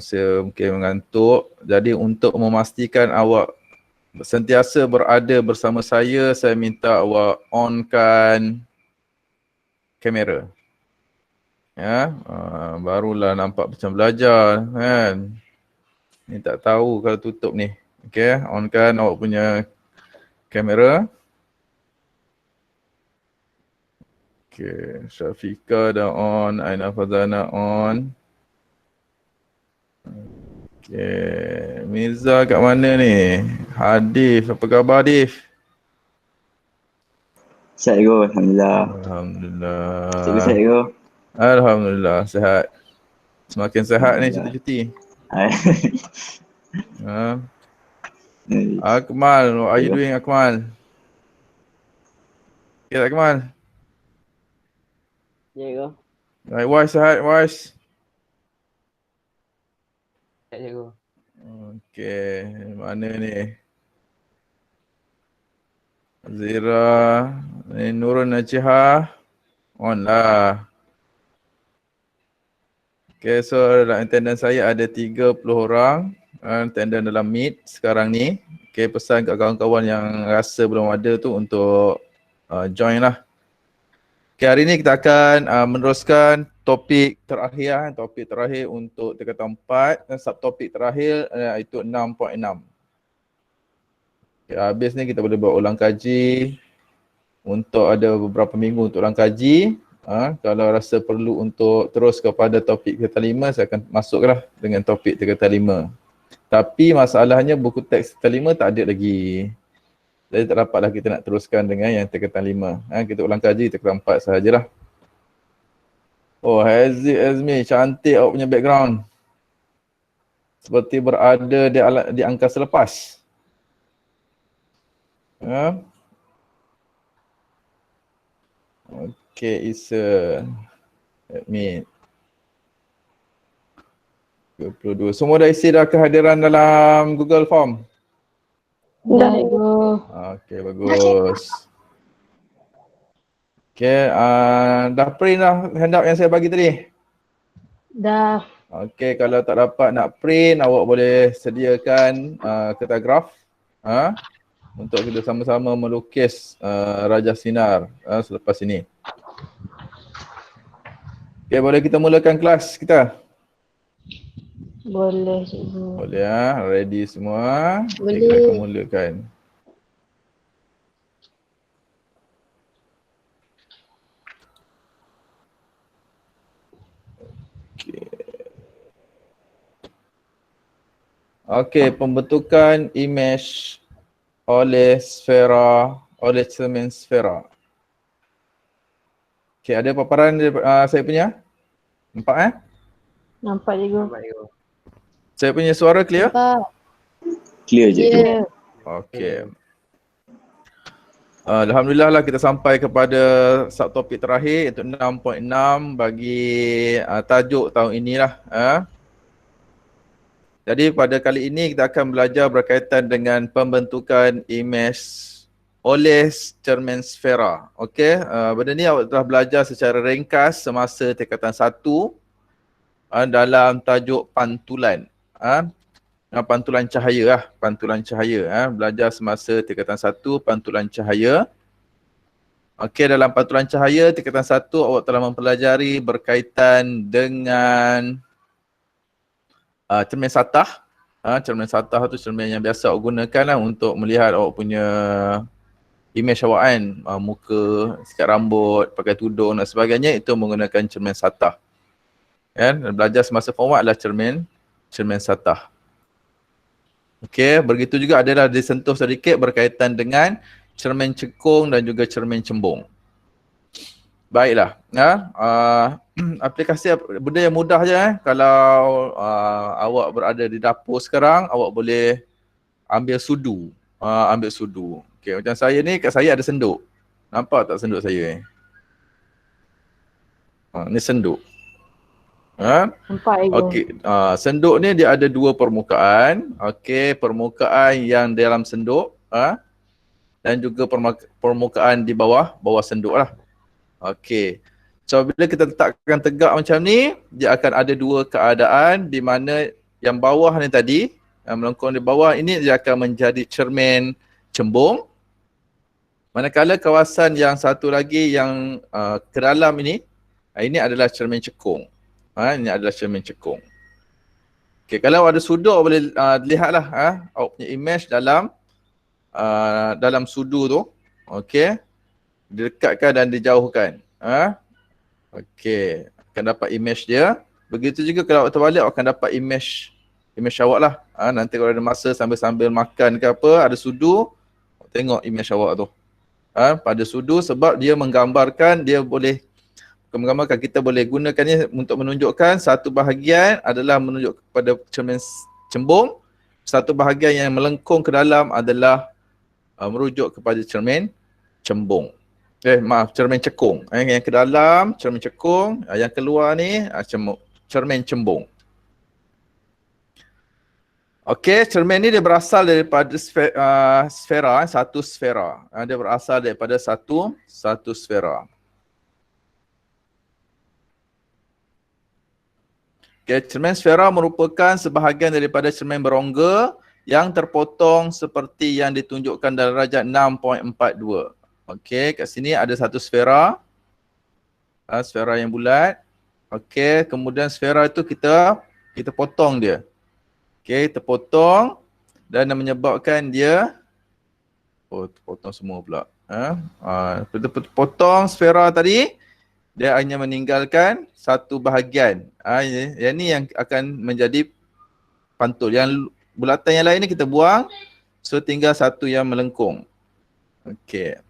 Saya mungkin mengantuk. Jadi untuk memastikan awak sentiasa berada bersama saya minta awak onkan kamera. Ya, barulah nampak macam belajar kan. Ni tak tahu kalau tutup ni. Okey, onkan awak punya kamera. Okey, Syafiqah dah on, Aina Fazana on. Okey, Mirza kat mana ni? Hadif, apa khabar Hadif? Sihat go, Alhamdulillah. Cikgu sihat Alhamdulillah. go. Alhamdulillah, sihat. Semakin sihat ni Alhamdulillah. cuti-cuti. Akmal, what are you doing Akmal? Okay, Akmal. Ya go. Wais sihat, Wais. Sihat je go. Okay, mana ni? Zira, ni Nurul Najihah. On lah. Okay, so dalam attendance saya ada 30 orang. Attendance dalam Meet sekarang ni. Okay, pesan kat kawan-kawan yang rasa belum ada tu untuk join lah. Okay, hari ni kita akan meneruskan topik terakhir. Topik terakhir untuk tingkatan 4. Dan subtopik terakhir iaitu 6.6. Okay, habis ni kita boleh buat ulang kaji. Untuk ada beberapa minggu untuk ulang kaji. Kalau rasa perlu untuk terus kepada topik tingkatan 5, saya akan masuklah dengan topik tingkatan 5. Tapi masalahnya buku teks tingkatan 5 tak ada lagi. Jadi tak dapatlah kita nak teruskan dengan yang tingkatan 5. Kita ulang kaji tingkatan 4 sahajalah. Oh, Haziq Azmi, cantik awak punya background. Seperti berada di angkasa lepas. Okay, Isa. Admit. 22. Semua dah isi dah kehadiran dalam Google Form? Dah, Cikgu. Okay, bagus. Okay, dah print dah handout yang saya bagi tadi? Dah. Okay, kalau tak dapat nak print, awak boleh sediakan kertas graf untuk kita sama-sama melukis Raja Sinar selepas ini. Okay, boleh kita mulakan kelas kita? Boleh, Cikgu. Boleh ya, ready semua? Boleh. Okay, kita akan mulakan. Okay, pembentukan image oleh cermin sfera. Okay, ada paparan saya punya? Nampak Nampak, Cikgu. Saya punya suara clear? Nampak. Clear je. Yeah. Okay. Alhamdulillah lah kita sampai kepada subtopik terakhir iaitu 6.6 bagi tajuk tahun inilah. Jadi pada kali ini kita akan belajar berkaitan dengan pembentukan imej oleh cermin sfera. Okey, benda ni awak telah belajar secara ringkas semasa tingkatan 1 dalam tajuk pantulan. Pantulan cahaya lah, pantulan cahaya. Belajar semasa tingkatan 1 pantulan cahaya. Okey, dalam pantulan cahaya tingkatan 1 awak telah mempelajari berkaitan dengan cermin satah. Cermin satah tu cermin yang biasa awak gunakan lah untuk melihat awak punya imej awak kan. Muka, sikat rambut, pakai tudung dan sebagainya, itu menggunakan cermin satah. Kan? Belajar semasa form 1 adalah cermin satah. Okey, begitu juga adalah disentuh sedikit berkaitan dengan cermin cekung dan juga cermin cembung. Baiklah, aplikasi benda yang mudah je kalau awak berada di dapur sekarang, awak boleh ambil sudu. Okey, macam saya ni, kat saya ada senduk. Nampak tak senduk saya ni? Ni senduk. Nampak, Cikgu. Okey, senduk ni dia ada dua permukaan. Okey, permukaan yang dalam senduk dan juga permukaan di bawah senduk lah. Okey. So bila kita letakkan tegak macam ni, dia akan ada dua keadaan di mana yang bawah ni tadi, yang melengkung di bawah ini dia akan menjadi cermin cembung. Manakala kawasan yang satu lagi yang ke dalam ini adalah cermin cekung. Ini adalah cermin cekung. Okay, kalau ada sudut boleh lihatlah awak punya image dalam sudu tu. Okey. Direkatkan dan dijauhkan. Okey, akan dapat image dia. Begitu juga kalau awak terbalik awak akan dapat image awak lah. Nanti kalau ada masa sambil-sambil makan ke apa, ada sudu, tengok image awak tu. Pada sudu sebab dia menggambarkan, kita boleh gunakannya untuk menunjukkan satu bahagian adalah menunjuk kepada cermin cembung, satu bahagian yang melengkung ke dalam adalah merujuk kepada cermin cembung. Cermin cekung. Yang ke dalam cermin cekung, yang keluar ni cermin cembung. Okey, cermin ni dia berasal daripada sfera, satu sfera. Dia berasal daripada satu sfera. Okey, cermin sfera merupakan sebahagian daripada cermin berongga yang terpotong seperti yang ditunjukkan dalam darjat 6.42. Okey, kat sini ada satu sfera. Sfera yang bulat. Okey, kemudian sfera itu kita potong dia. Okey, terpotong dan menyebabkan dia potong semua pula. Kita potong sfera tadi, dia hanya meninggalkan satu bahagian. Yang ni yang akan menjadi pantul. Yang bulatan yang lain ni kita buang, so tinggal satu yang melengkung. Okey.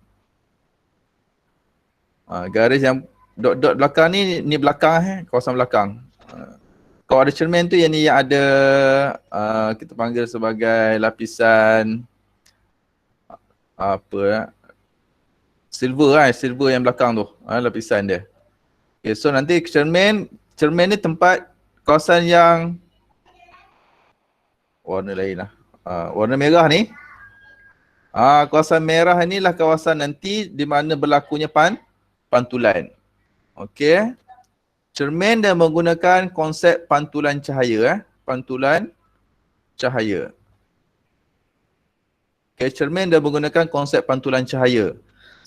Garis yang dot-dot belakang ni belakang, kawasan belakang. Kalau ada cermin tu yang ni yang ada kita panggil sebagai lapisan silver yang belakang tu, lapisan dia. Okay, so nanti cermin ni tempat kawasan yang warna lain lah. Warna merah ni. Kawasan merah inilah kawasan nanti di mana berlakunya pantulan. Okey. Cermin dan menggunakan konsep pantulan cahaya. Pantulan cahaya. Okay, cermin dan menggunakan konsep pantulan cahaya.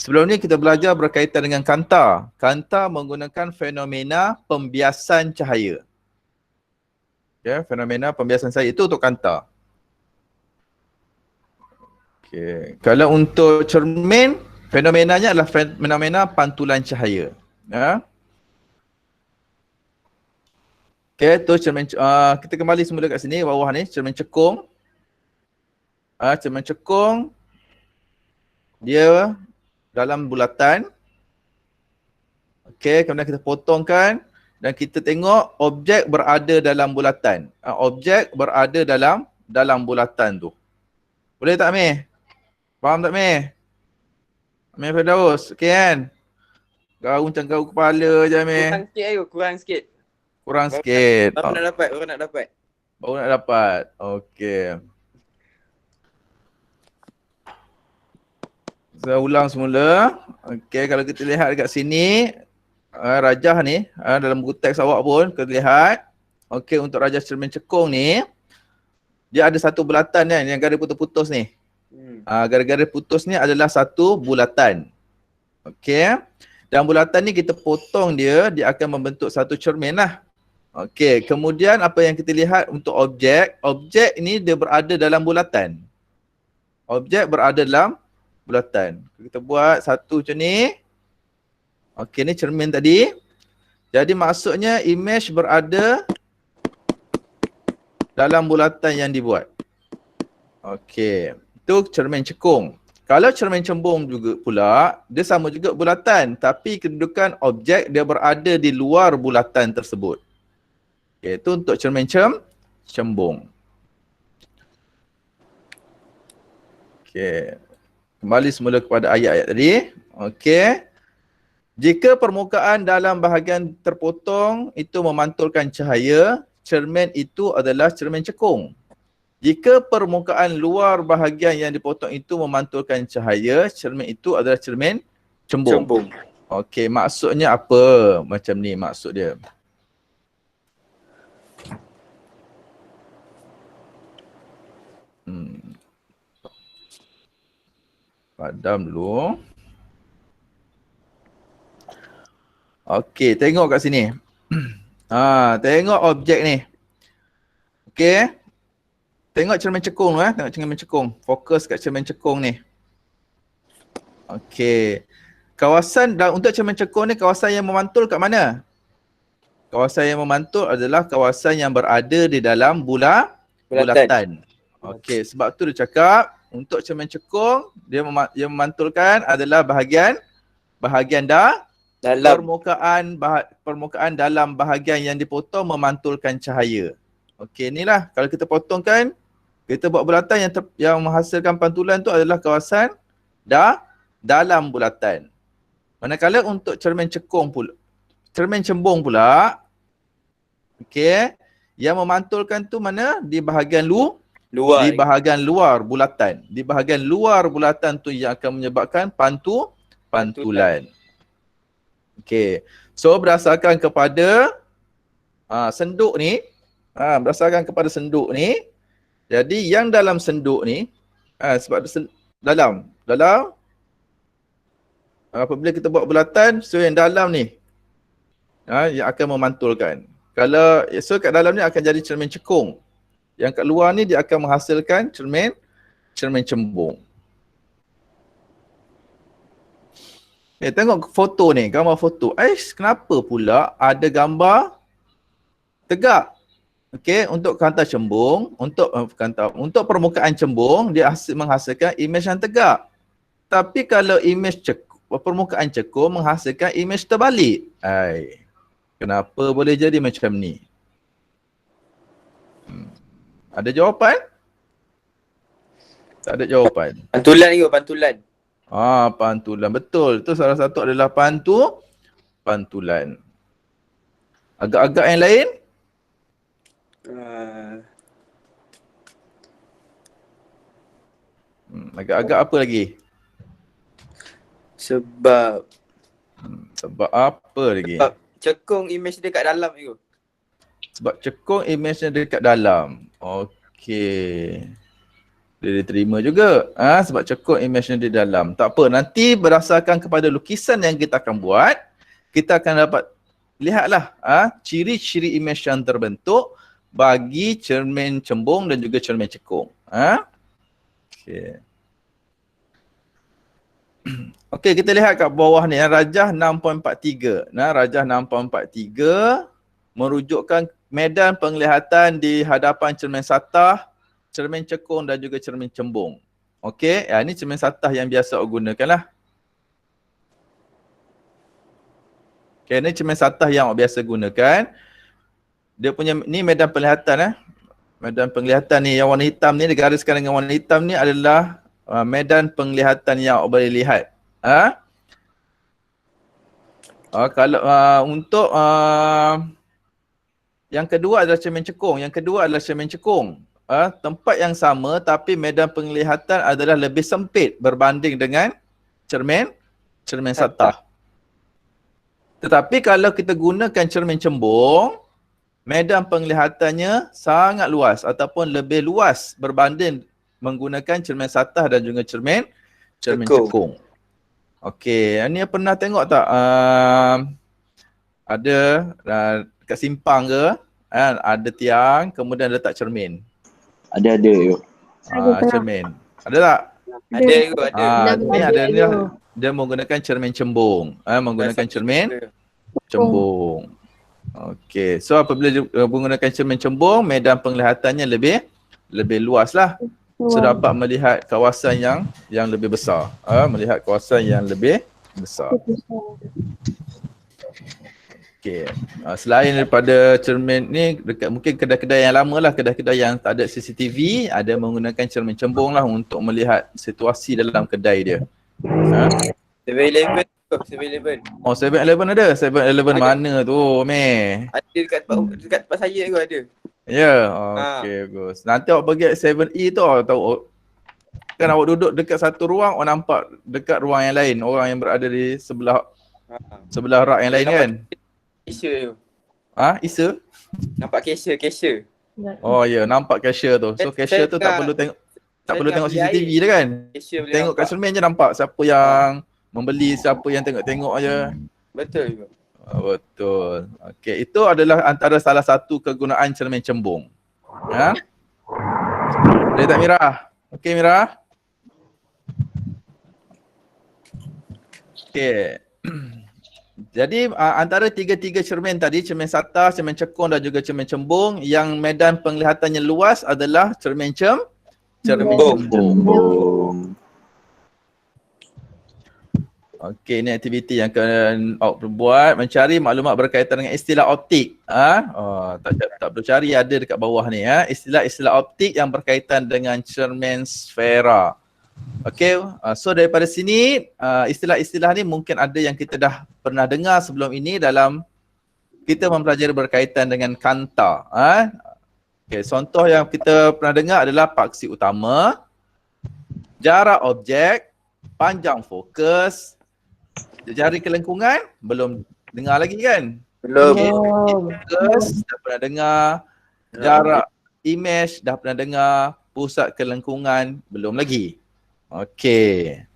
Sebelum ni kita belajar berkaitan dengan kanta. Kanta menggunakan fenomena pembiasan cahaya. Okay, fenomena pembiasan cahaya itu untuk kanta. Okay. Kalau untuk cermin, fenomenanya adalah fenomena pantulan cahaya. Okay, tu cermin, kita kembali semula kat sini, bawah ni, cermin cekung. Cermin cekung, dia dalam bulatan. Okay, kemudian kita potongkan dan kita tengok objek berada dalam bulatan. Objek berada dalam bulatan tu. Boleh tak, Meh? Faham tak, Meh? Meh Firdaus, okay kan? Kau macam kau kepala je, Meh. Kurang sikit. Kurang sikit. Baru nak dapat. Baru nak dapat. Okey. Saya ulang semula. Okey, kalau kita lihat dekat sini, rajah ni, dalam buku teks awak pun, kita lihat. Okey, untuk rajah cermin cekung ni, dia ada satu bulatan kan, yang garis putus-putus ni. Garis-garis putus ni adalah satu bulatan. Okey. Dan bulatan ni kita potong dia akan membentuk satu cermin lah. Okey, kemudian apa yang kita lihat untuk objek ini dia berada dalam bulatan. Objek berada dalam bulatan. Kita buat satu macam ni. Okey, ni cermin tadi. Jadi maksudnya image berada dalam bulatan yang dibuat. Okey, itu cermin cekung. Kalau cermin cembung juga pula, dia sama juga bulatan, tapi kedudukan objek dia berada di luar bulatan tersebut. Okay, itu untuk cermin cembung. Okay, kembali semula kepada ayat-ayat tadi. Okay, jika permukaan dalam bahagian terpotong itu memantulkan cahaya, cermin itu adalah cermin cekung. Jika permukaan luar bahagian yang dipotong itu memantulkan cahaya, cermin itu adalah cermin cembung. Okey, maksudnya apa? Macam ni maksud dia. Padam dulu. Okey, tengok kat sini. Tengok objek ni. Okey. Tengok cermin cekung tengok cermin cekung. Fokus kat cermin cekung ni. Okey. Kawasan untuk cermin cekung ni, kawasan yang memantul kat mana? Kawasan yang memantul adalah kawasan yang berada di dalam bulatan. Okey, sebab tu dia cakap untuk cermin cekung dia memantulkan adalah bahagian Dalam. permukaan dalam bahagian yang dipotong memantulkan cahaya. Okey, inilah kalau kita potongkan, kita buat bulatan yang menghasilkan pantulan tu adalah kawasan dalam bulatan. Manakala untuk cermin cembung pula, okey, yang memantulkan tu mana? Di bahagian luar. Di bahagian luar bulatan. Di bahagian luar bulatan tu yang akan menyebabkan pantulan. Okey. So berdasarkan kepada senduk ni, jadi yang dalam senduk ni, sebab dalam apabila kita buat bulatan, so yang dalam ni yang akan memantulkan. Kalau so kat dalam ni akan jadi cermin cekung. Yang kat luar ni dia akan menghasilkan cermin cembung. Tengok foto ni, gambar foto. Kenapa pula ada gambar tegak? Okey, untuk kantar cembung, untuk permukaan cembung dia menghasilkan imej yang tegak. Tapi kalau imej permukaan cekung menghasilkan imej terbalik. Kenapa boleh jadi macam ni? Ada jawapan? Tak ada jawapan. Pantulan. Pantulan. Betul. Itu salah satu adalah pantulan. Agak-agak yang lain? Agak-agak apa lagi? Sebab apa lagi? Sebab cekung imej dia kat dalam tu. Sebab cekung imejnya dekat dalam. Okey. Dia diterima juga. Sebab cekung imejnya di dalam. Tak apa, nanti berdasarkan kepada lukisan yang kita akan buat, kita akan dapat lihatlah ciri-ciri imej yang terbentuk bagi cermin cembung dan juga cermin cekung. Okey. Okey, kita lihat kat bawah ni rajah 6.43. Rajah 6.43 merujukkan medan penglihatan di hadapan cermin satah, cermin cekung dan juga cermin cembung. Okey, ini cermin satah yang biasa awak gunakan lah. Okey, ini cermin satah yang awak biasa gunakan. Dia punya ni medan penglihatan Medan penglihatan ni yang warna hitam ni, digariskan dengan warna hitam ni adalah medan penglihatan yang awak boleh lihat. Kalau untuk yang kedua adalah cermin cekung. Tempat yang sama tapi medan penglihatan adalah lebih sempit berbanding dengan cermin satah. Tetapi kalau kita gunakan cermin cembung, medan penglihatannya sangat luas ataupun lebih luas berbanding menggunakan cermin satah dan juga cermin cekung. Okey, ni pernah tengok tak ada kat simpang ke ada tiang kemudian letak cermin. Ada yuk. Cermin. Ada tak? Ada juga, ada. Ni ada ni dia menggunakan cermin cembung. Menggunakan cermin cembung. Okey, so apabila menggunakan cermin cembung, medan penglihatannya lebih luas lah. So dapat melihat kawasan yang lebih besar. Melihat kawasan yang lebih besar. Okey. Selain daripada cermin ni, dekat mungkin kedai-kedai yang lama lah, kedai-kedai yang tak ada CCTV, ada menggunakan cermin cembung lah untuk melihat situasi dalam kedai dia. 7-Eleven. 7-Eleven ada? 7-Eleven mana tu, meh? Ada dekat tempat saya tu ada. Ya, okey, bagus. Nanti awak pergi 7E tu, awak tahu kan awak duduk dekat satu ruang, awak nampak dekat ruang yang lain, orang yang berada di sebelah Sebelah rak yang lain kan? Cashier tu. Isa? Nampak cashier. Oh ya, nampak cashier tu. So cashier tu tak perlu tengok CCTV dah kan? Cashier boleh Tengok kat nampak. cermin je nampak siapa yang membeli, siapa yang tengok-tengok je. Betul juga. Betul. Okey, itu adalah antara salah satu kegunaan cermin cembung. Ya. Boleh tak Mira? Okey Mira? Okey. Jadi antara tiga-tiga cermin tadi, cermin sata, cermin cekung dan juga cermin cembung, yang medan penglihatannya luas adalah cermin cembung. Cembung. Okey, ini aktiviti yang akan awak buat, mencari maklumat berkaitan dengan istilah optik. Tak perlu cari, ada dekat bawah ni. Istilah-istilah optik yang berkaitan dengan cermin sfera. Okey, so daripada sini istilah-istilah ni mungkin ada yang kita dah pernah dengar sebelum ini dalam kita mempelajari berkaitan dengan kanta. Okey, contoh yang kita pernah dengar adalah paksi utama, jarak objek, panjang fokus, jari kelengkungan, belum dengar lagi kan? Belum. Okay. Fokus, dah pernah dengar. Jarak image, dah pernah dengar. Pusat kelengkungan, belum lagi. Okey.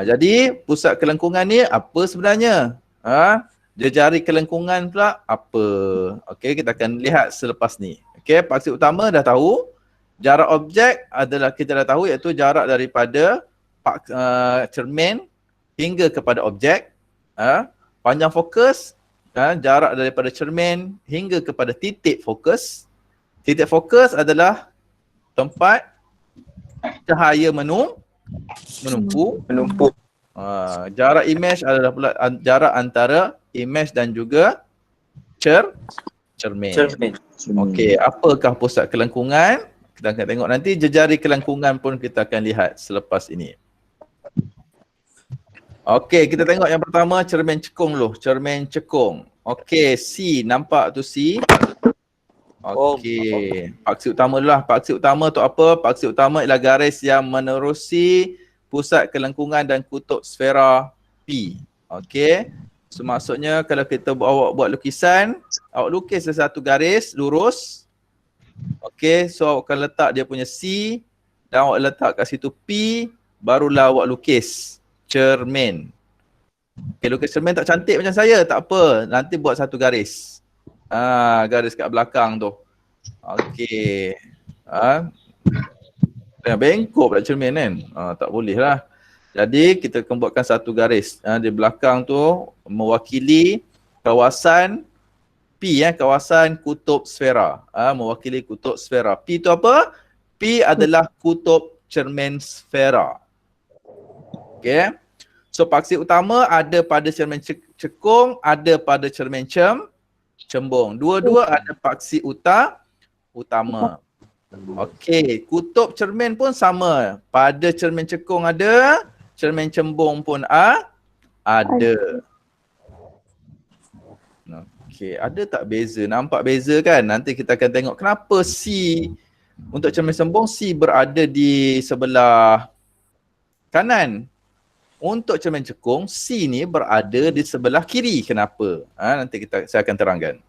Jadi pusat kelengkungan ni apa sebenarnya? Jari kelengkungan pula apa? Okey, kita akan lihat selepas ni. Okey, paksi utama dah tahu. Jarak objek adalah kita dah tahu, iaitu jarak daripada cermin hingga kepada objek. Panjang fokus, jarak daripada cermin hingga kepada titik fokus. Titik fokus adalah tempat cahaya menumpuk. Jarak image adalah pula jarak antara image dan juga cermin. Okey, apakah pusat kelengkungan? Kita akan tengok nanti. Jejari kelengkungan pun kita akan lihat selepas ini. Okey, kita tengok yang pertama cermin cekung dulu. Cermin cekung. Okey, C. Nampak tu C? Okey. Paksi utama dulu lah. Paksi utama tu apa? Paksi utama ialah garis yang menerusi pusat kelengkungan dan kutub sfera P. Okey. So maksudnya kalau kita awak buat lukisan, awak lukis satu garis lurus. Okey, so awak akan letak dia punya C dan awak letak kat situ P, barulah awak lukis cermin. Okay, lukis cermin tak cantik macam saya, tak apa. Nanti buat satu garis. Garis kat belakang tu. Okey. Bengkok pula cermin kan. Tak boleh lah. Jadi kita akan buatkan satu garis. Di belakang tu mewakili kawasan P, kawasan kutub sfera. Mewakili kutub sfera. P tu apa? P adalah kutub cermin sfera. Okey. So paksi utama ada pada cermin cekung, ada pada cermin cembung. Dua-dua ada paksi utama. Okey, kutub cermin pun sama. Pada cermin cekung ada, cermin cembung pun ada. Okey, ada tak beza? Nampak beza kan? Nanti kita akan tengok kenapa C untuk cermin cembung C berada di sebelah kanan. Untuk cermin cekung, C ni berada di sebelah kiri. Kenapa? Nanti saya akan terangkan.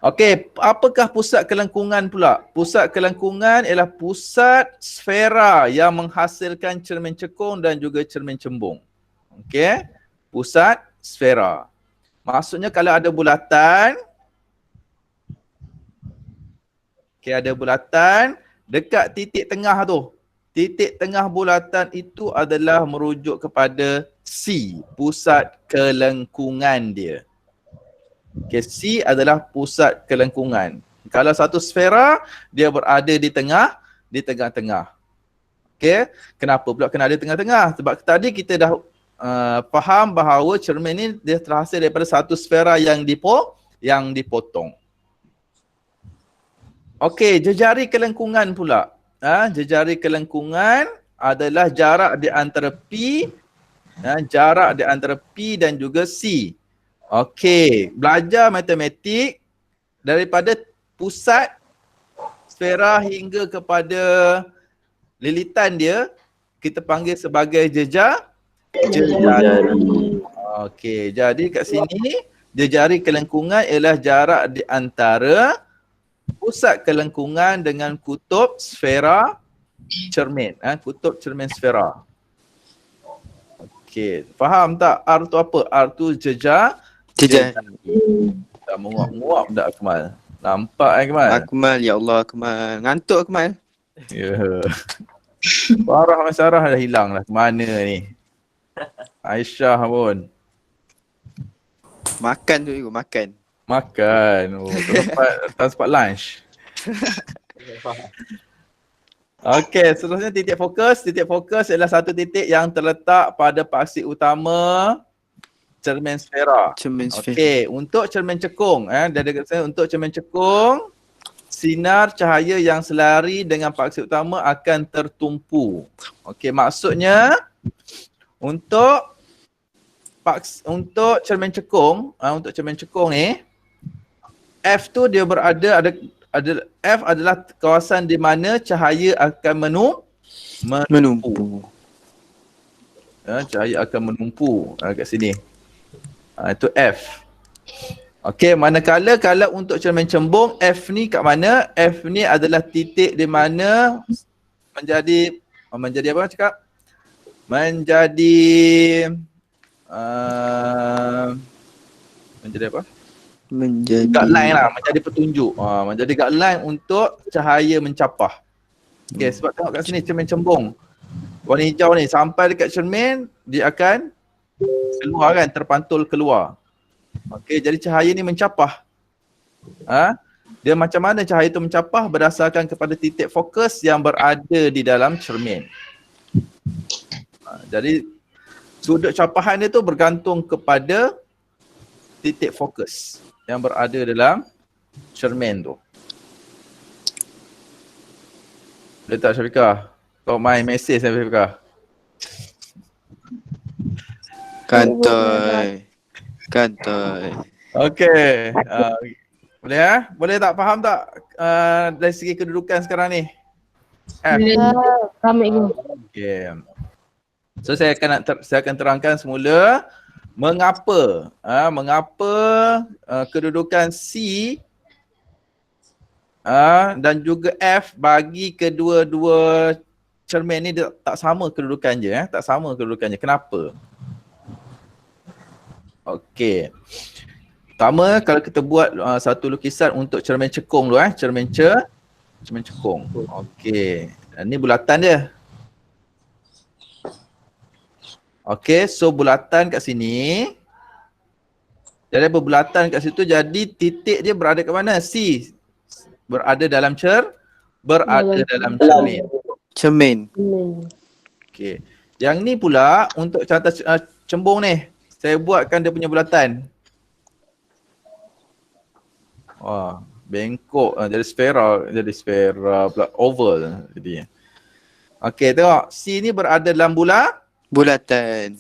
Okey, apakah pusat kelengkungan pula? Pusat kelengkungan ialah pusat sfera yang menghasilkan cermin cekung dan juga cermin cembung. Okey, pusat sfera. Maksudnya kalau ada bulatan, ada bulatan dekat titik tengah tu. Titik tengah bulatan itu adalah merujuk kepada C, pusat kelengkungan dia. Okay, C adalah pusat kelengkungan. Kalau satu sfera, dia berada di tengah-tengah. Okay, kenapa pula kena ada tengah-tengah? Sebab tadi kita dah faham bahawa cermin ni dia terhasil daripada satu sfera yang dipotong. Okey, jejari kelengkungan pula. Jejari kelengkungan adalah jarak di antara P, jarak di antara P dan juga C. Okey, belajar matematik daripada pusat sfera hingga kepada lilitan dia, kita panggil sebagai Jejari. Okey, jadi kat sini jejari kelengkungan ialah jarak di antara pusat kelengkungan dengan kutub sfera cermin. Kutub cermin sfera. Okey, faham tak R tu apa? R tu jejari. Dah menguap-nguap dah Akmal. Nampak Akmal? Akmal, ya Allah Akmal. Ngantuk Akmal. Ya. Farah dengan Sarah dah hilang lah. Mana ni? Aisyah pun. Makan tu juga, makan. Makan. Oh, tak sempat lunch. Okey, seterusnya titik fokus. Titik fokus ialah satu titik yang terletak pada paksi utama cermin sfera. Cermin sfera. Okey, untuk cermin cekung, dia ada kat sana, untuk cermin cekung, sinar cahaya yang selari dengan paksi utama akan tertumpu. Okey, maksudnya untuk cermin cekung, untuk cermin cekung ni, F tu dia berada F adalah kawasan di mana cahaya akan menumpu. Cahaya akan menumpu kat sini. Itu F. Okey, manakala kalau untuk cermin cembung, F ni kat mana? F ni adalah titik di mana menjadi apa cakap? Menjadi apa? Menjadi guideline lah, menjadi petunjuk. Menjadi guideline untuk cahaya mencapah. Okey, sebab tengok kat sini cermin cembung. Warna hijau ni sampai dekat cermin dia akan keluar kan, terpantul keluar. Okey, jadi cahaya ni mencapah. Dia macam mana cahaya tu mencapah? Berdasarkan kepada titik fokus yang berada di dalam cermin. Jadi sudut capahan dia tu bergantung kepada titik fokus yang berada dalam cermin tu. Boleh tak Syafiqah? Kau main mesej Syafiqah. Kantoi. Okey. Boleh Boleh tak faham tak dari segi kedudukan sekarang ni? F. Ramai ke? Okey. So saya akan terangkan semula mengapa kedudukan C dan juga F bagi kedua-dua cermin ni tak sama kedudukannya, tak sama kedudukannya. Kenapa? Okey. Pertama, kalau kita buat satu lukisan untuk cermin cekung dulu cermin cekung. Okey. Ini bulatan dia. Okey, so bulatan kat sini. Jadi bulatan kat situ, jadi titik dia berada kat mana? C. Berada dalam dalam cermin. Okey. Yang ni pula untuk contoh cembung ni. Saya buatkan dia punya bulatan. Wah, bengkok jadi sfera pula oval jadi. Okey, tengok C ni berada dalam bulatan.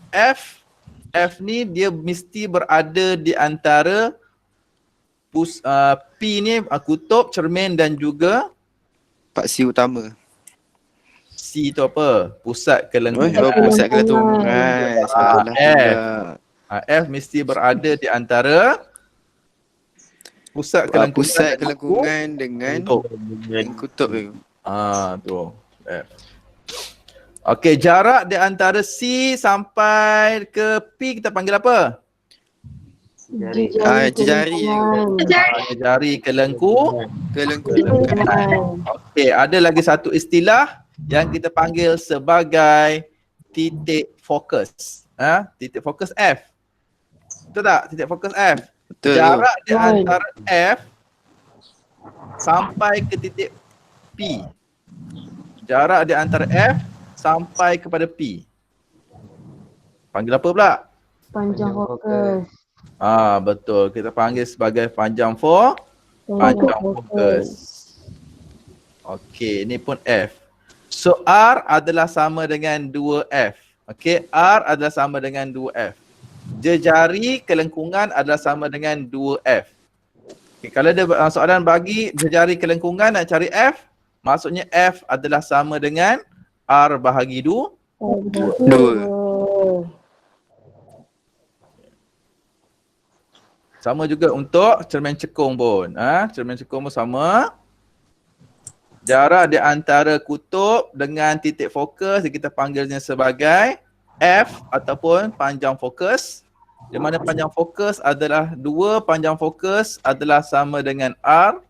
F ni dia mesti berada di antara P ni kutub cermin dan juga paksi utama. C tu apa? Pusat kelengkungan. Pusat kelengkungan. F mesti berada di antara pusat kelengkungan dengan kutub tu. Tu. F. Okey, jarak di antara C sampai ke P kita panggil apa? Jejari kelengkungan. Okey, ada lagi satu istilah yang kita panggil sebagai titik fokus. Titik fokus F. Betul tak? Titik fokus F. Betul. Jarak di antara F sampai ke titik P. Jarak di antara F sampai kepada P. Panggil apa pula? Panjang fokus. Betul. Kita panggil sebagai panjang fokus. Okey, ini pun F. So R adalah sama dengan 2F. Okey, R adalah sama dengan 2F. Jejari kelengkungan adalah sama dengan 2F. Okay, kalau ada soalan bagi jejari kelengkungan nak cari F, maksudnya F adalah sama dengan R bahagi 2. Dua. Sama juga untuk cermin cekung pun. Cermin cekung pun sama. Jarak di antara kutub dengan titik fokus kita panggilnya sebagai F ataupun panjang fokus. Di mana panjang fokus adalah 2, panjang fokus adalah sama dengan R.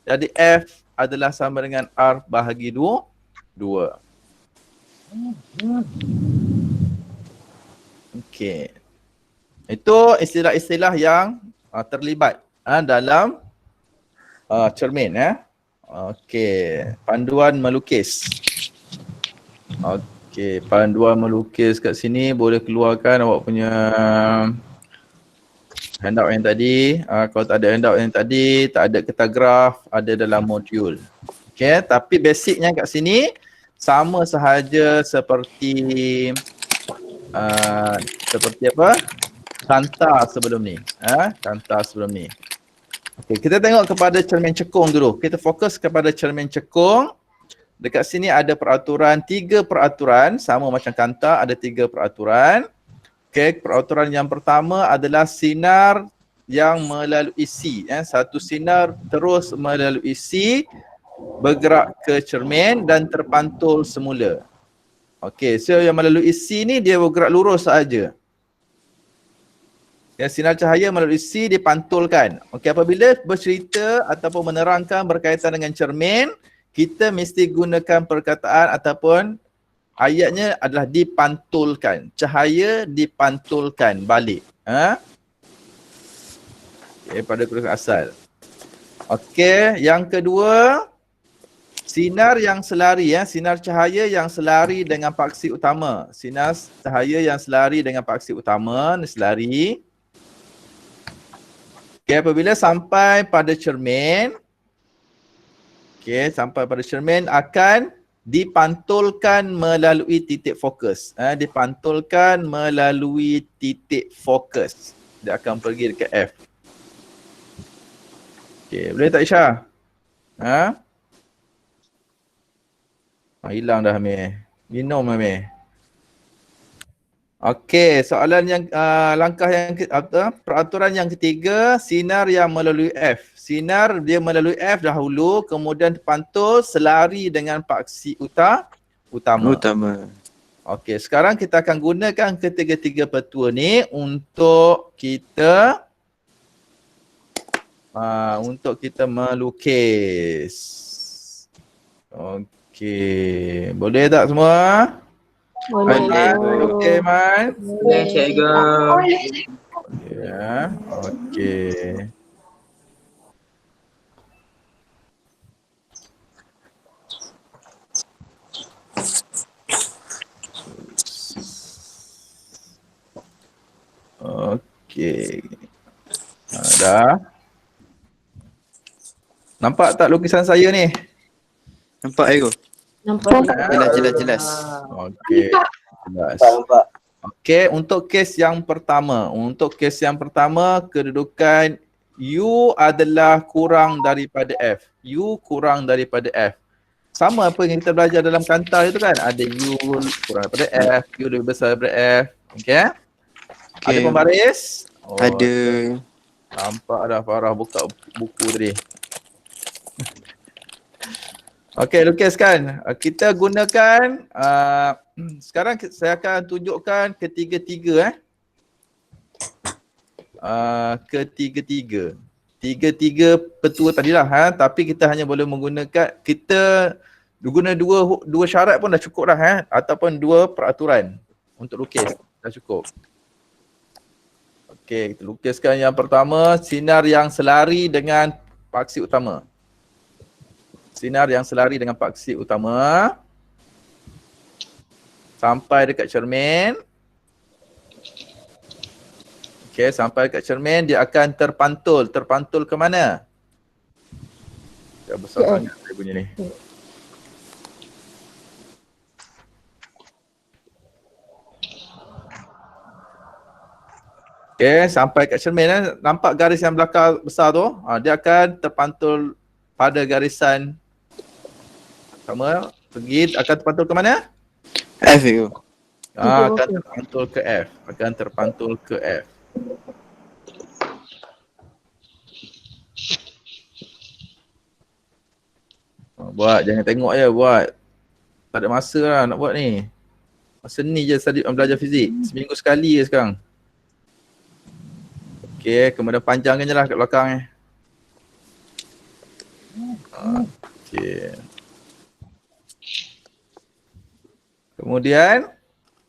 Jadi F adalah sama dengan R bahagi 2. Okey. Itu istilah-istilah yang terlibat dalam cermin Okey, panduan melukis. Okey, panduan melukis kat sini boleh keluarkan awak punya handout yang tadi. Kalau tak ada handout yang tadi, tak ada kertas graf, ada dalam modul. Okey, tapi basicnya kat sini sama sahaja seperti apa? Kanta sebelum ni. Kanta sebelum ni. Okey, kita tengok kepada cermin cekung dulu. Kita fokus kepada cermin cekung. Dekat sini ada peraturan, 3 peraturan. Sama macam kanta, ada 3 peraturan. Okey, peraturan yang pertama adalah sinar yang melalui C. Satu sinar terus melalui C, bergerak ke cermin dan terpantul semula. Okey, so yang melalui C ni dia bergerak lurus sahaja. Sinar cahaya melalui C dipantulkan. Okey, apabila bercerita ataupun menerangkan berkaitan dengan cermin, kita mesti gunakan perkataan ataupun ayatnya adalah dipantulkan. Cahaya dipantulkan balik. Okey, pada kursus asal. Okey, yang kedua, sinar yang selari sinar cahaya yang selari dengan paksi utama. Sinar cahaya yang selari dengan paksi utama, selari. Okey, apabila sampai pada cermin, akan dipantulkan melalui titik fokus. Dipantulkan melalui titik fokus. Dia akan pergi dekat F. Okey, boleh tak Isha? Hilang dah Amir. Minum Amir. Okey, soalan yang langkah yang peraturan yang ketiga, sinar yang melalui F. Sinar dia melalui F dahulu, kemudian pantul selari dengan paksi utama. Okey, sekarang kita akan gunakan ketiga-tiga petua ni untuk kita melukis. Okey, boleh tak semua? Boleh. Okey, Man. Boleh, cikgu. Ya, okey. Okey. Dah. Nampak tak lukisan saya ni? Nampak Ego? Nampak. Jelas. Okey. Jelas. Nampak. Okey, untuk kes yang pertama. Kedudukan U adalah kurang daripada F. U kurang daripada F. Sama apa yang kita belajar dalam kanta itu kan? Ada U kurang daripada F, U lebih besar daripada F. Okey. Ada pembaris? Ada. Nampak dah Farah buka buku tadi. Okey, lukiskan. Kita gunakan sekarang saya akan tunjukkan ketiga-tiga Tiga-tiga petua tadilah tapi kita hanya boleh menggunakan guna dua syarat pun dah cukup dah ataupun 2 peraturan untuk lukis dah cukup. Okey, kita lukiskan yang pertama, sinar yang selari dengan paksi utama. Sinar yang selari dengan paksi utama sampai dekat cermin. Okey, sampai dekat cermin dia akan terpantul. Terpantul ke mana? Dah besar sangat saya punya ni. Okey, sampai kat cermin nampak garis yang belakang besar tu? Dia akan terpantul pada garisan sama, akan terpantul ke mana? F ego. Akan terpantul ke F. Akan terpantul ke F. Buat, jangan tengok je, buat. Tak ada masa lah nak buat ni. Masa ni je study, belajar fizik. Seminggu sekali je sekarang. Okay, kemudian panjangkan je lah kat belakang ni. Okay. Kemudian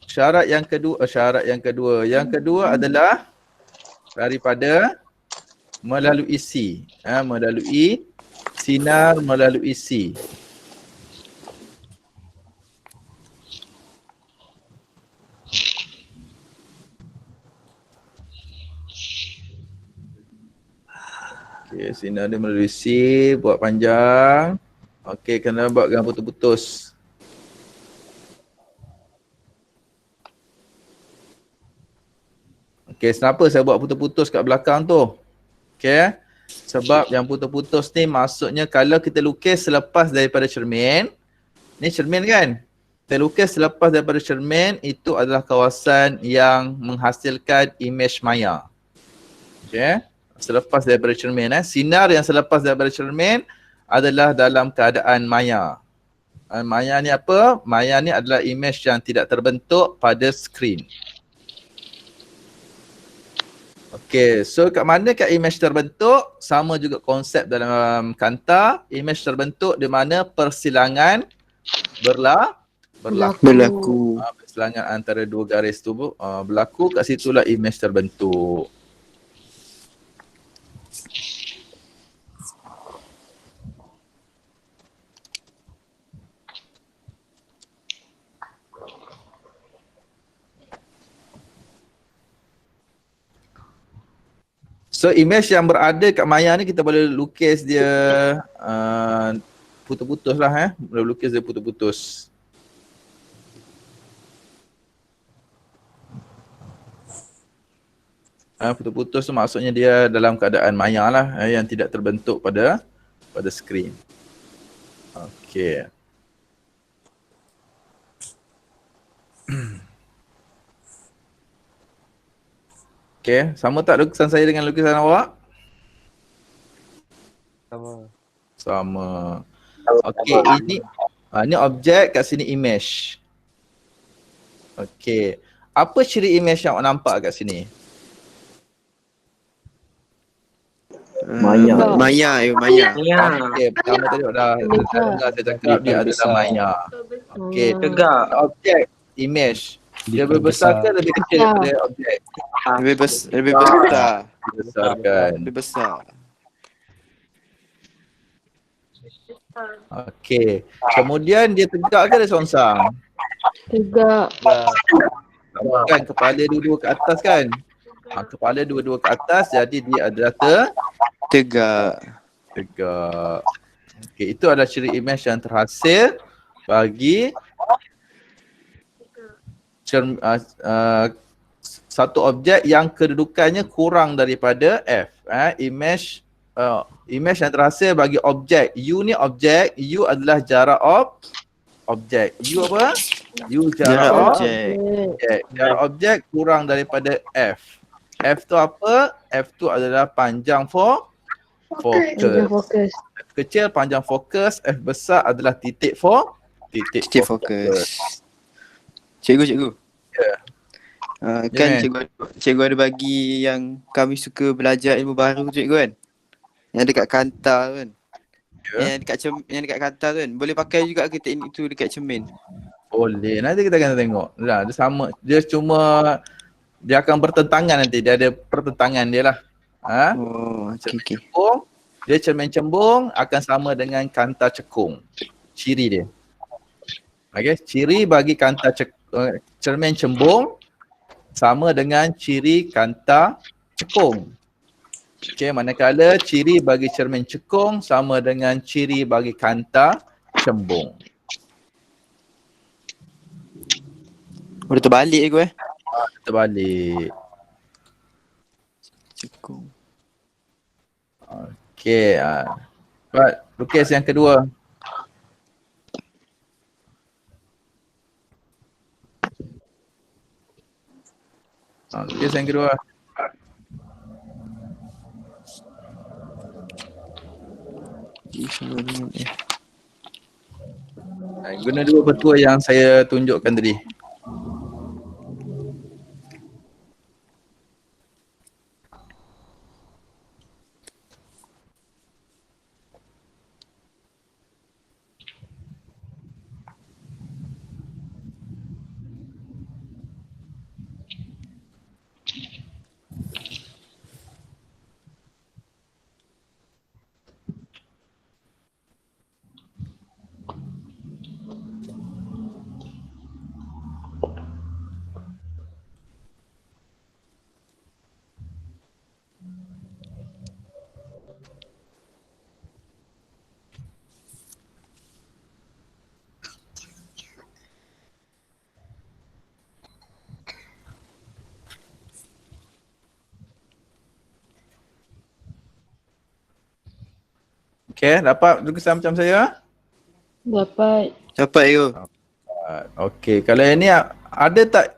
syarat yang kedua. Yang kedua adalah daripada melalui C. Melalui sinar melalui C. Okay, sinar dia melalui C, buat panjang. Okay, kena buat dengan putus-putus. Okay, kenapa saya buat putus-putus kat belakang tu? Okay, sebab yang putus-putus ni maksudnya kalau kita lukis selepas daripada cermin, ni cermin kan? Kita lukis selepas daripada cermin, itu adalah kawasan yang menghasilkan image maya. Okay, selepas daripada cermin. Sinar yang selepas daripada cermin adalah dalam keadaan maya. Maya ni apa? Maya ni adalah image yang tidak terbentuk pada skrin. Okay, so kat mana kat image terbentuk? Sama juga konsep dalam kanta. Image terbentuk di mana persilangan berlaku. Persilangan antara dua garis tu berlaku, kat situlah image terbentuk. So image yang berada kat maya ni kita boleh lukis dia putus-putus lah boleh lukis dia putus-putus. Putus-putus tu maksudnya dia dalam keadaan maya lah yang tidak terbentuk pada skrin. Okey. Okay, sama tak lukisan saya dengan lukisan awak? Sama. Okay, ini objek, kat sini image. Okay, apa ciri image yang awak nampak kat sini? Maya. Maya. Okay, pertama tadi dah dengar saya cakap dia adalah maya. Okay, objek, image. Dia lebih besar ke lebih kecil daripada objek? Lebih besar. Dibesarkan. Lebih besar. Okey. Kemudian dia tegak ke dia songsang? Tegak. Kan kepala dua-dua ke atas kan? Kepala dua-dua ke atas, jadi dia adalah Tegak. Okey, itu adalah ciri image yang terhasil bagi satu objek yang kedudukannya kurang daripada F. Image yang terhasil bagi objek. U ni objek, U adalah jarak objek. U apa? U jarak objek. Jarak objek kurang daripada F. F tu apa? F tu adalah panjang fokus. F kecil panjang fokus, F besar adalah titik fokus. Cikgu. Ya. Kan cikgu ada bagi yang kami suka belajar ilmu baru cikgu kan. Yang dekat kanta kan. Yang dekat kanta tu kan. Boleh pakai juga ke teknik tu dekat cermin? Boleh. Nanti kita akan tengok. Dia sama. Dia akan bertentangan nanti. Dia ada pertentangan dia lah. Okey. Dia cermin cembung akan sama dengan kanta cekung. Ciri dia. Okey, ciri bagi kanta cermin cembung sama dengan ciri kanta cekung. Okey, manakala ciri bagi cermin cekung sama dengan ciri bagi kanta cembung. Boleh terbalik ke Terbalik. Cekung. Okey, buat lukis yang kedua. Lukis yang kedua. Guna dua bentua yang saya tunjukkan tadi. Okay, dapat lukisan macam saya? Dapat. Dapat Ego. Okay, kalau yang ni ada tak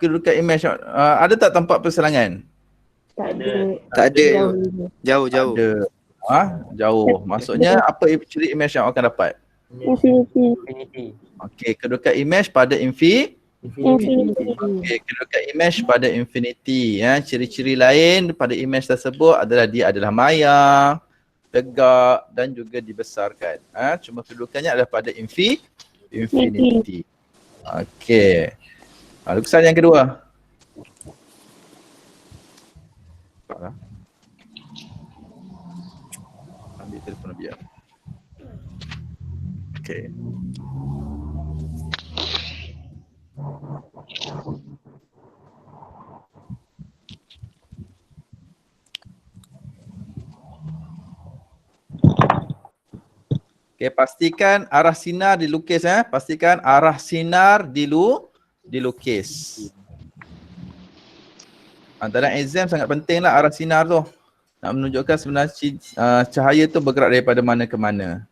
kedudukan image, ada tak tampak perselangan? Tak ada. Tak ada Ego. Jauh. Jauh. Ada. Jauh. Maksudnya apa ciri image yang akan dapat? Infinity. Okay, kedudukan image pada Infinity. Okay, kedudukan image pada infinity. Ciri-ciri lain pada image tersebut adalah dia adalah maya, tegak dan juga dibesarkan. Cuma kedudukannya adalah pada infinity. Okay. Lukisan yang kedua. Ambil telefon biar. Okay. Okay, pastikan arah sinar dilukis. Pastikan arah sinar dilukis. Dalam exam sangat penting lah arah sinar tu. Nak menunjukkan sebenarnya cahaya tu bergerak daripada mana ke mana.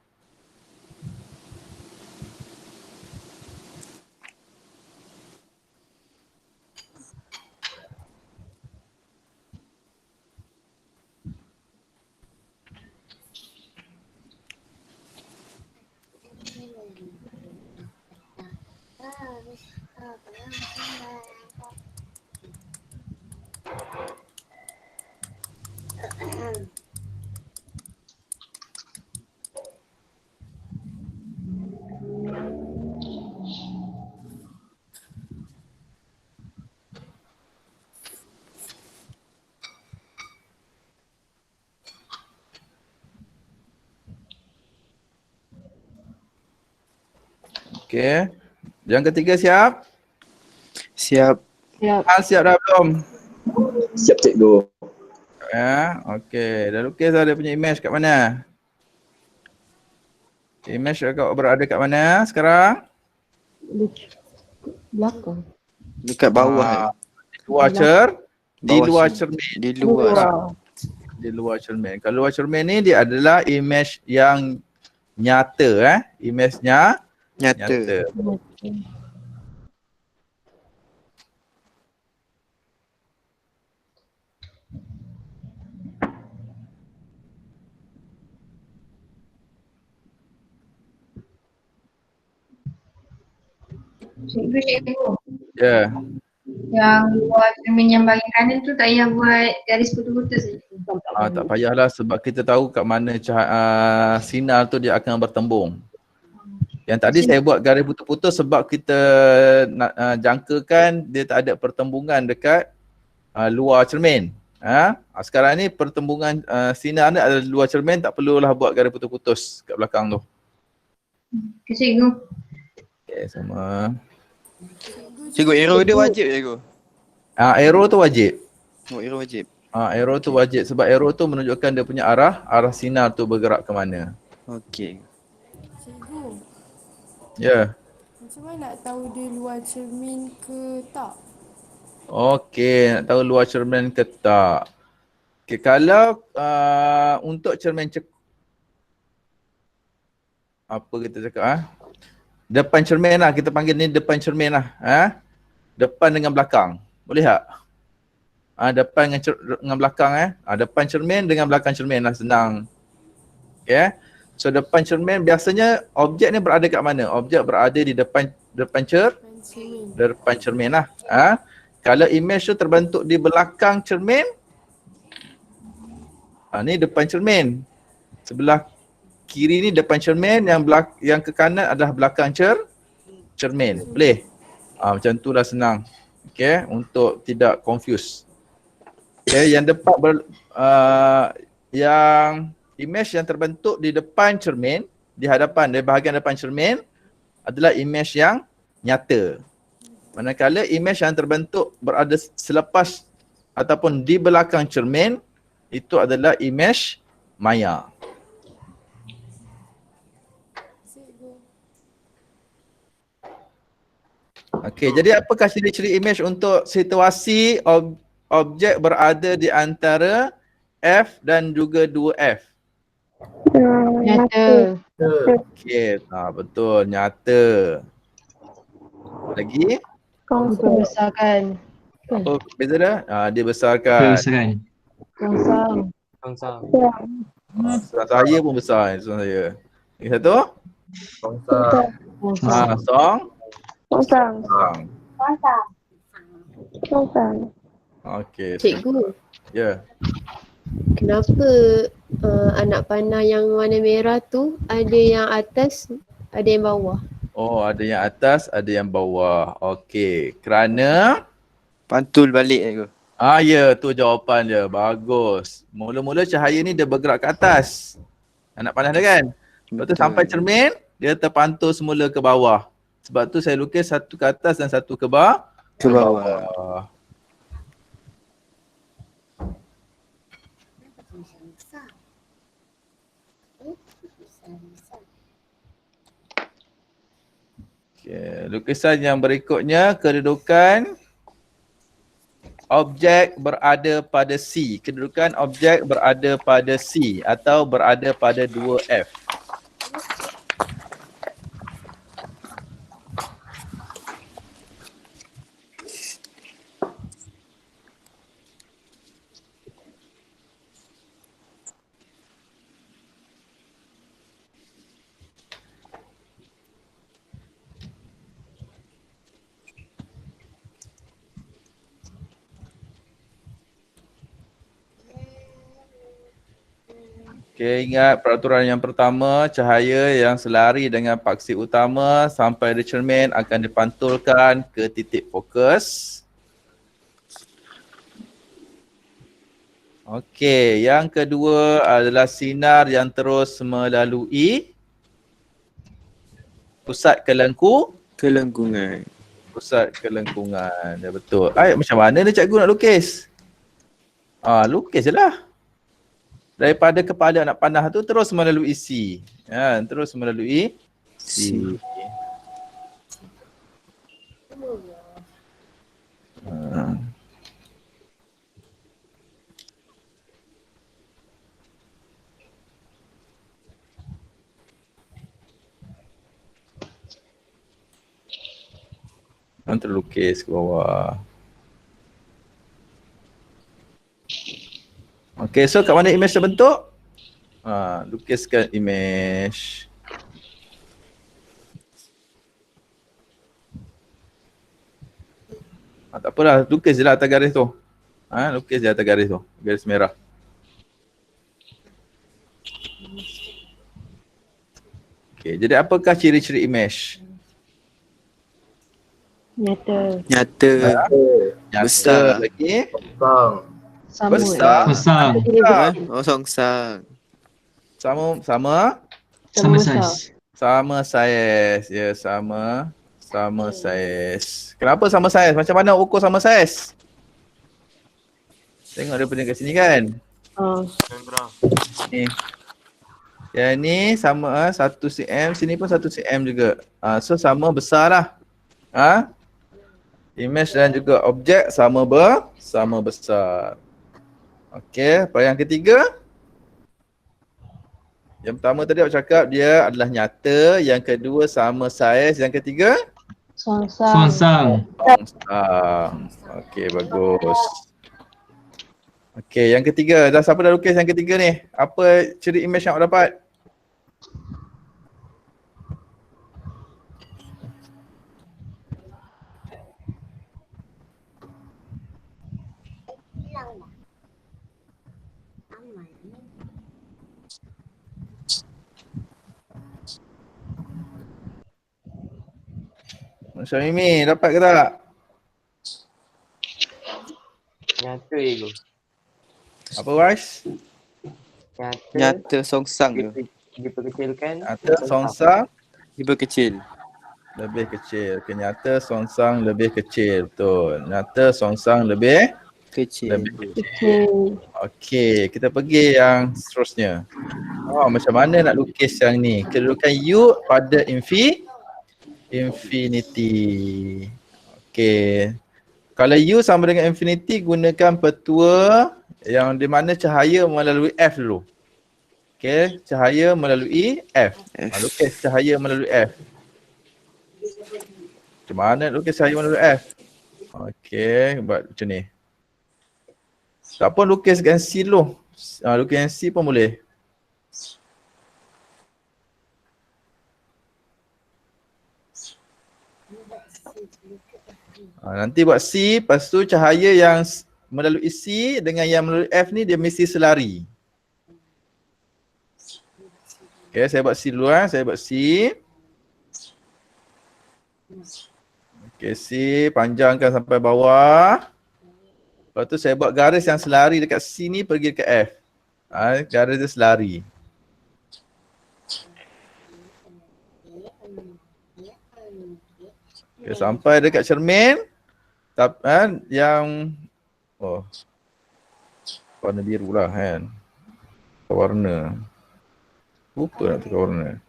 Okay. Yang ketiga siap? Siap. Siap dah belum? Siap cikgu. Okay. Dah lukis dah dia punya image kat mana? Image kau berada kat mana sekarang? Belakang. Dekat bawah. Di luar cermin. Di luar. Di luar cermin. Kalau luar cermin ni dia adalah image yang nyata. Image-nya nyata. Cikgu. Ya. Yang buat cermin yang bahagian kanan tu tak payah buat garis putus-putus. Tak payahlah sebab kita tahu kat mana sinar tu dia akan bertembung. Yang tadi saya buat garis putus-putus sebab kita nak jangkakan dia tak ada pertembungan dekat luar cermin. Sekarang ni pertembungan sinar ni ada luar cermin, tak perlulah buat garis putus-putus kat belakang tu. Okay, cikgu. Okay, sama. Cikgu, arrow dia wajib cikgu? Arrow tu wajib. Oh, arrow wajib. Arrow tu wajib sebab arrow tu menunjukkan dia punya arah sinar tu bergerak ke mana. Okey. Cikgu, Ya. macam mana nak tahu dia luar cermin ke tak? Okey, nak tahu luar cermin ke tak. Okay, kalau untuk cermin apa kita cakap depan cermin lah, kita panggil ni depan cermin lah. Depan dengan belakang. Boleh tak? depan dengan belakang depan cermin dengan belakang cermin lah, senang. Okay. So depan cermin biasanya objek ni berada kat mana? Objek berada di depan cermin lah. Kalau image tu terbentuk di belakang cermin, ni depan cermin. Sebelah kiri ni depan cermin, yang ke kanan adalah belakang cermin. Boleh? Macam tu lah senang. Okay, untuk tidak confuse. Okay, yang yang image yang terbentuk di depan cermin, di bahagian depan cermin adalah image yang nyata. Manakala image yang terbentuk berada selepas ataupun di belakang cermin, itu adalah image maya. Okey, jadi apakah ciri-ciri image untuk situasi objek berada di antara F dan juga 2F? Nyata. Okey, betul, nyata. Lagi? Membesarkan. Apa beza dia? Dibesarkan. Kongsang. Saya pun besar sound saya. Lagi satu? Kongsang. Okey. Cikgu, Ya. kenapa anak panah yang warna merah tu ada yang atas, ada yang bawah? Oh, ada yang atas, ada yang bawah. Okey, kerana Pantul balik aku. ya, tu jawapan dia. Bagus. Mula-mula cahaya ni dia bergerak ke atas. Anak panah dia kan? Lepas tu sampai cermin, dia terpantul semula ke bawah. Sebab tu saya lukis satu ke atas dan satu ke bawah. Ke bawah. Okay. Lukisan yang berikutnya, kedudukan objek berada pada C. Kedudukan objek berada pada C atau berada pada 2F. Okay, ingat peraturan yang pertama, cahaya yang selari dengan paksi utama sampai di cermin akan dipantulkan ke titik fokus. Okey, yang kedua adalah sinar yang terus melalui pusat Kelengkungan. Pusat kelengkungan. Ya betul. Macam mana ni cikgu nak lukis? Lukis je lah. Daripada kepala anak panah tu terus melalui C. Terus melalui C. Terlukis ke bawah. Okay, so kat mana image terbentuk? Lukiskan image. Tak apalah, lukis je lah atas garis tu. Lukis je atas garis tu, garis merah. Okay, jadi apakah ciri-ciri image? Nyata. Besar. Lagi? Sama. Besar. Songsang. Sama saiz. Sama saiz. Ya, sama saiz. Kenapa sama saiz? Macam mana ukur sama saiz? Tengok dia punya kat sini kan? Ni. Yang ni sama 1 cm, sini pun 1 cm juga. So sama besar lah. Image dan juga objek sama besar. Okey, yang ketiga. Yang pertama tadi awak cakap dia adalah nyata, yang kedua sama saiz, yang ketiga Songsang. Okey, bagus. Okey, yang ketiga. Dah siapa dah lukis yang ketiga ni? Apa ciri image yang awak dapat? Syamimi, dapat ke tak? Nyata ego. Apa Wais? Nyata songsang tu. Diperkecilkan. Nyata songsang Diperkecil. lebih kecil. Nyata songsang lebih kecil. Betul. Nyata songsang lebih Kecil. Kecil. Okey, kita pergi yang seterusnya. Oh, macam mana nak lukis yang ni? Kedudukan U pada infinity. Okey. Kalau U sama dengan infinity, gunakan petua yang di mana cahaya melalui F dulu. Okey, cahaya melalui F. Lukis cahaya melalui F. Macam mana nak lukis cahaya melalui F? Okey, buat macam ni. Tak pun lukis dengan C dulu. Lukis dengan C pun boleh. Nanti buat C, lepas tu cahaya yang melalui C dengan yang melalui F ni dia mesti selari. Okay, saya buat C dulu saya buat C. Okay, C panjangkan sampai bawah. Lepas tu saya buat garis yang selari dekat C ni pergi dekat F. Garis dia selari. Okay, sampai dekat cermin. Yang warna biru lah kan. Warna. Lupa nak tukar warna.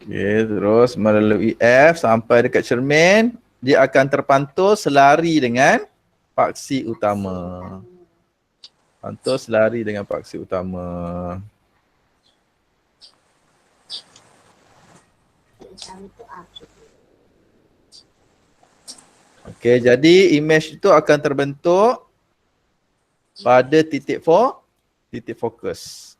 Okay, terus melalui F sampai dekat cermin. Dia akan terpantul selari dengan paksi utama. Pantul selari dengan paksi utama. Okey, jadi image itu akan terbentuk pada titik fokus.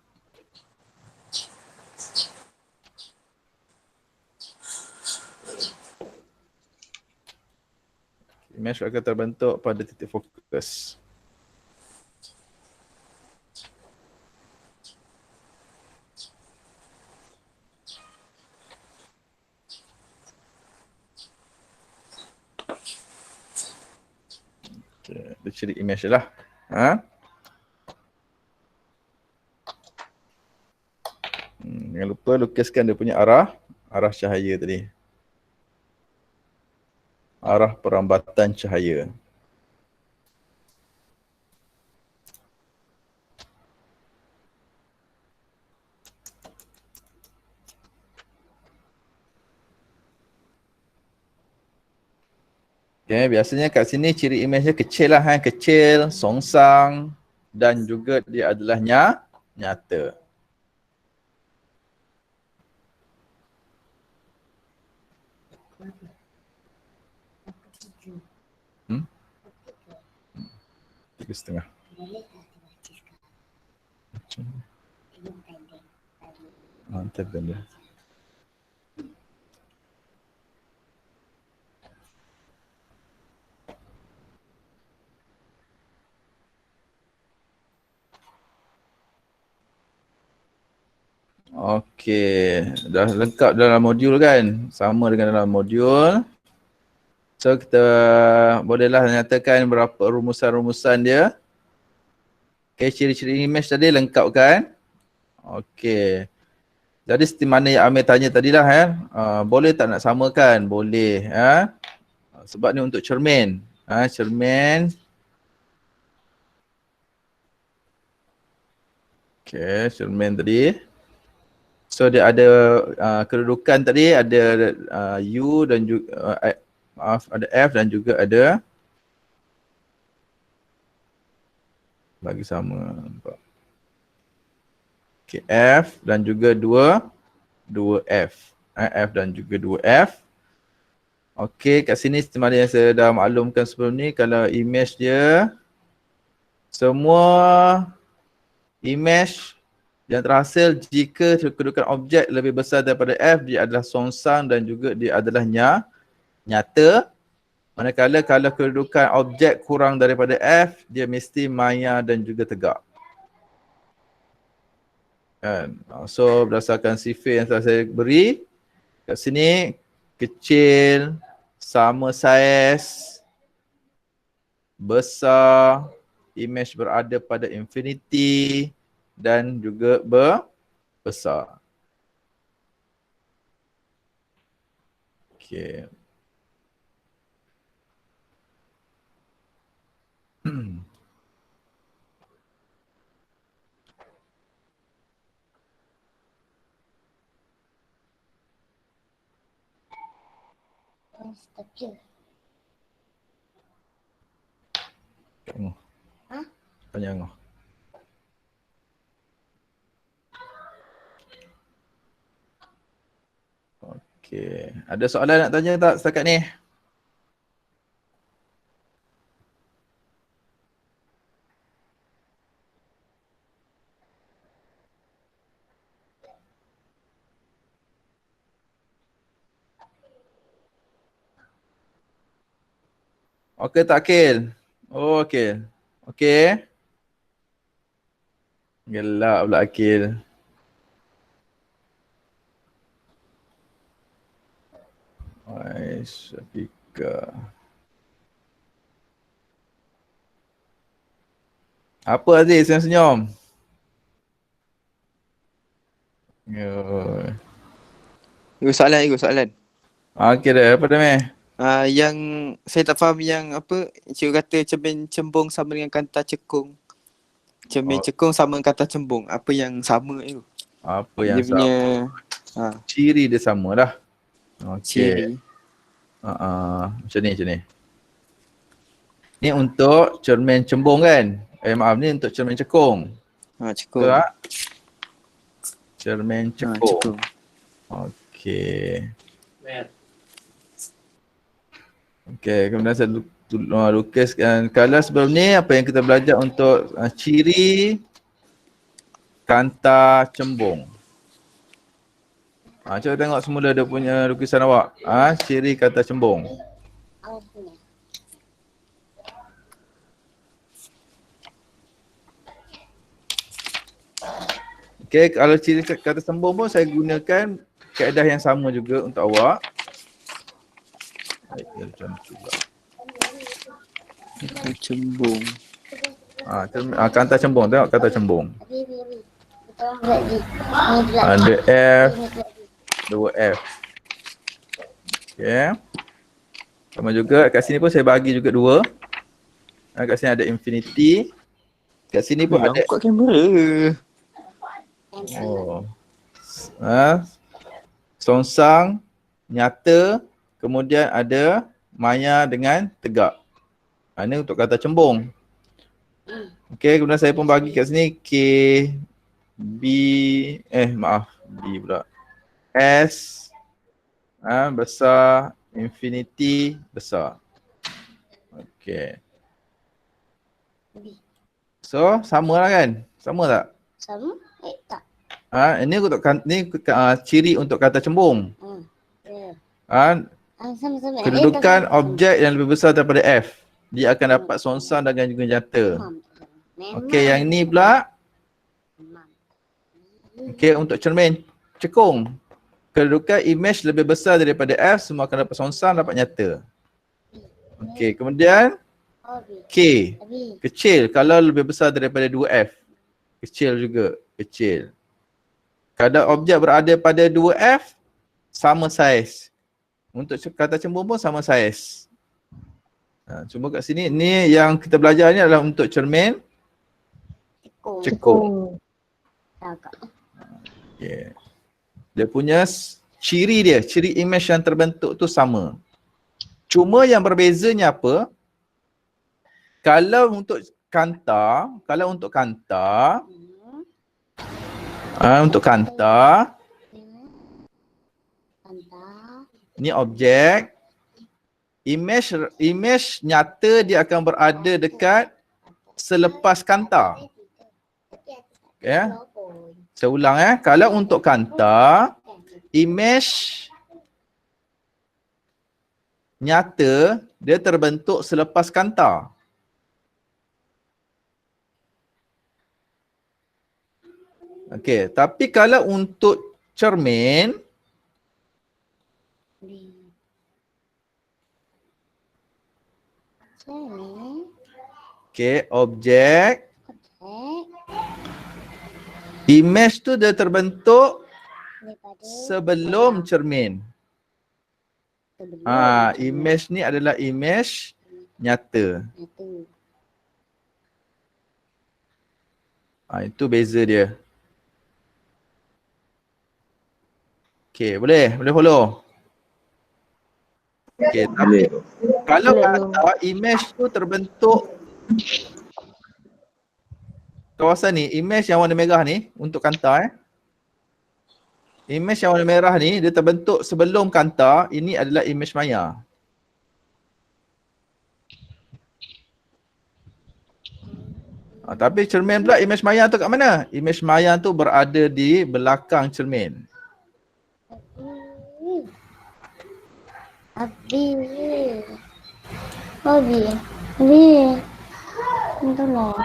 Image akan terbentuk pada titik fokus. Dia ciri image lah. Jangan lupa lukiskan dia punya arah cahaya tadi. Arah perambatan cahaya. Okay, biasanya kat sini ciri image dia kecil lah kecil, songsang dan juga dia adalah nyata. Tiga setengah. Mantap benda. Okey, dah lengkap dalam modul kan? Sama dengan dalam modul. So kita bolehlah nyatakan berapa rumusan-rumusan dia. Okey, ciri-ciri image tadi lengkap kan? Okey. Jadi seperti mana yang Amir tanya tadilah boleh tak nak samakan? Boleh sebab ni untuk cermin. Cermin. Okey, cermin tadi. So dia ada kedudukan tadi ada U dan juga ada F dan juga ada bagi sama nampak. Okay, F dan juga dua F. F dan juga dua F. Okey, kat sini seperti mana yang saya dah maklumkan sebelum ni, kalau image dia, semua image yang terhasil jika kedudukan objek lebih besar daripada F, dia adalah songsang dan juga dia adalah nyata. Manakala kalau kedudukan objek kurang daripada F, dia mesti maya dan juga tegak. Kan? So berdasarkan sifat yang telah saya beri, kat sini kecil, sama saiz, besar, image berada pada infinity dan juga besar. Okey. Tengok. Tengok. Okey. Ada soalan nak tanya tak setakat ni? Okey tak Akil? Oh Akil. Okey. Gelak pula Akil. Syafiqah. Apa Aziz senyum-senyum? Ikut soalan. Okey dah, apa dah meh? Yang saya tak faham yang apa, cikgu kata cermin cembung sama dengan kanta cekung. Cermin cekung sama dengan kanta cembung. Apa yang sama itu? Apa yang dia punya ciri dia sama dah. ciri. Okey. Macam ni. Ni untuk cermin cembung kan? Maaf, ni untuk cermin cekung. Cekung. Betul tak? Cermin cekung. Cekung. Okey. Okey, kemudian saya lukiskan. Kalau sebelum ni apa yang kita belajar untuk ciri kanta cembung. Cuba tengok semula dia punya lukisan awak. Ciri kanta cembung. Okey, kalau ciri kata cembung pun saya gunakan kaedah yang sama juga untuk awak. Macam juga. Cembung. Kata cembung, tengok kata cembung. Ada F, dua F. Okey. Sama juga kat sini pun saya bagi juga dua. Kat sini ada infinity. Kat sini pun ada. Angkat kamera. Songsang, nyata, kemudian ada maya dengan tegak. Ini untuk kata cembung. Okey, kemudian saya pun bagi kat sini K, B, B pula. S, besar, infinity, besar. Okey. So, sama lah kan? Sama tak? Sama? Tak. Ini untuk ciri untuk kata cembung. Sama-sama. Kedudukan objek yang lebih besar daripada F, dia akan dapat songsang dengan juga nyata. Okey, yang ni pula. Okey, untuk cermin cekung. Kedudukan image lebih besar daripada F, semua akan dapat songsang, dapat nyata. Okey, kemudian K, kecil. Kalau lebih besar daripada 2F, kecil juga, kecil. Kalau objek berada pada 2F, sama saiz. Untuk kata cembung pun sama saiz. Cuma kat sini, ni yang kita belajar ni adalah untuk cermin cekung. Okay. Dia punya ciri dia, ciri image yang terbentuk tu sama. Cuma yang berbezanya apa? Kalau untuk kanta, ni objek, image nyata dia akan berada dekat selepas kanta. Okay. Saya ulang kalau untuk kanta, image nyata dia terbentuk selepas kanta. Okey, tapi kalau untuk cermin, okey, objek, image tu dia terbentuk sebelum cermin. Image ni adalah image nyata. Itu beza dia. Okey, boleh follow. Okey, tapi kalau kata image tu terbentuk kawasan ni, image yang warna merah ni untuk kanta image yang warna merah ni dia terbentuk sebelum kanta, ini adalah image maya. Tapi cermin pula image maya tu kat mana? Image maya tu berada di belakang cermin. Abi. Tolong.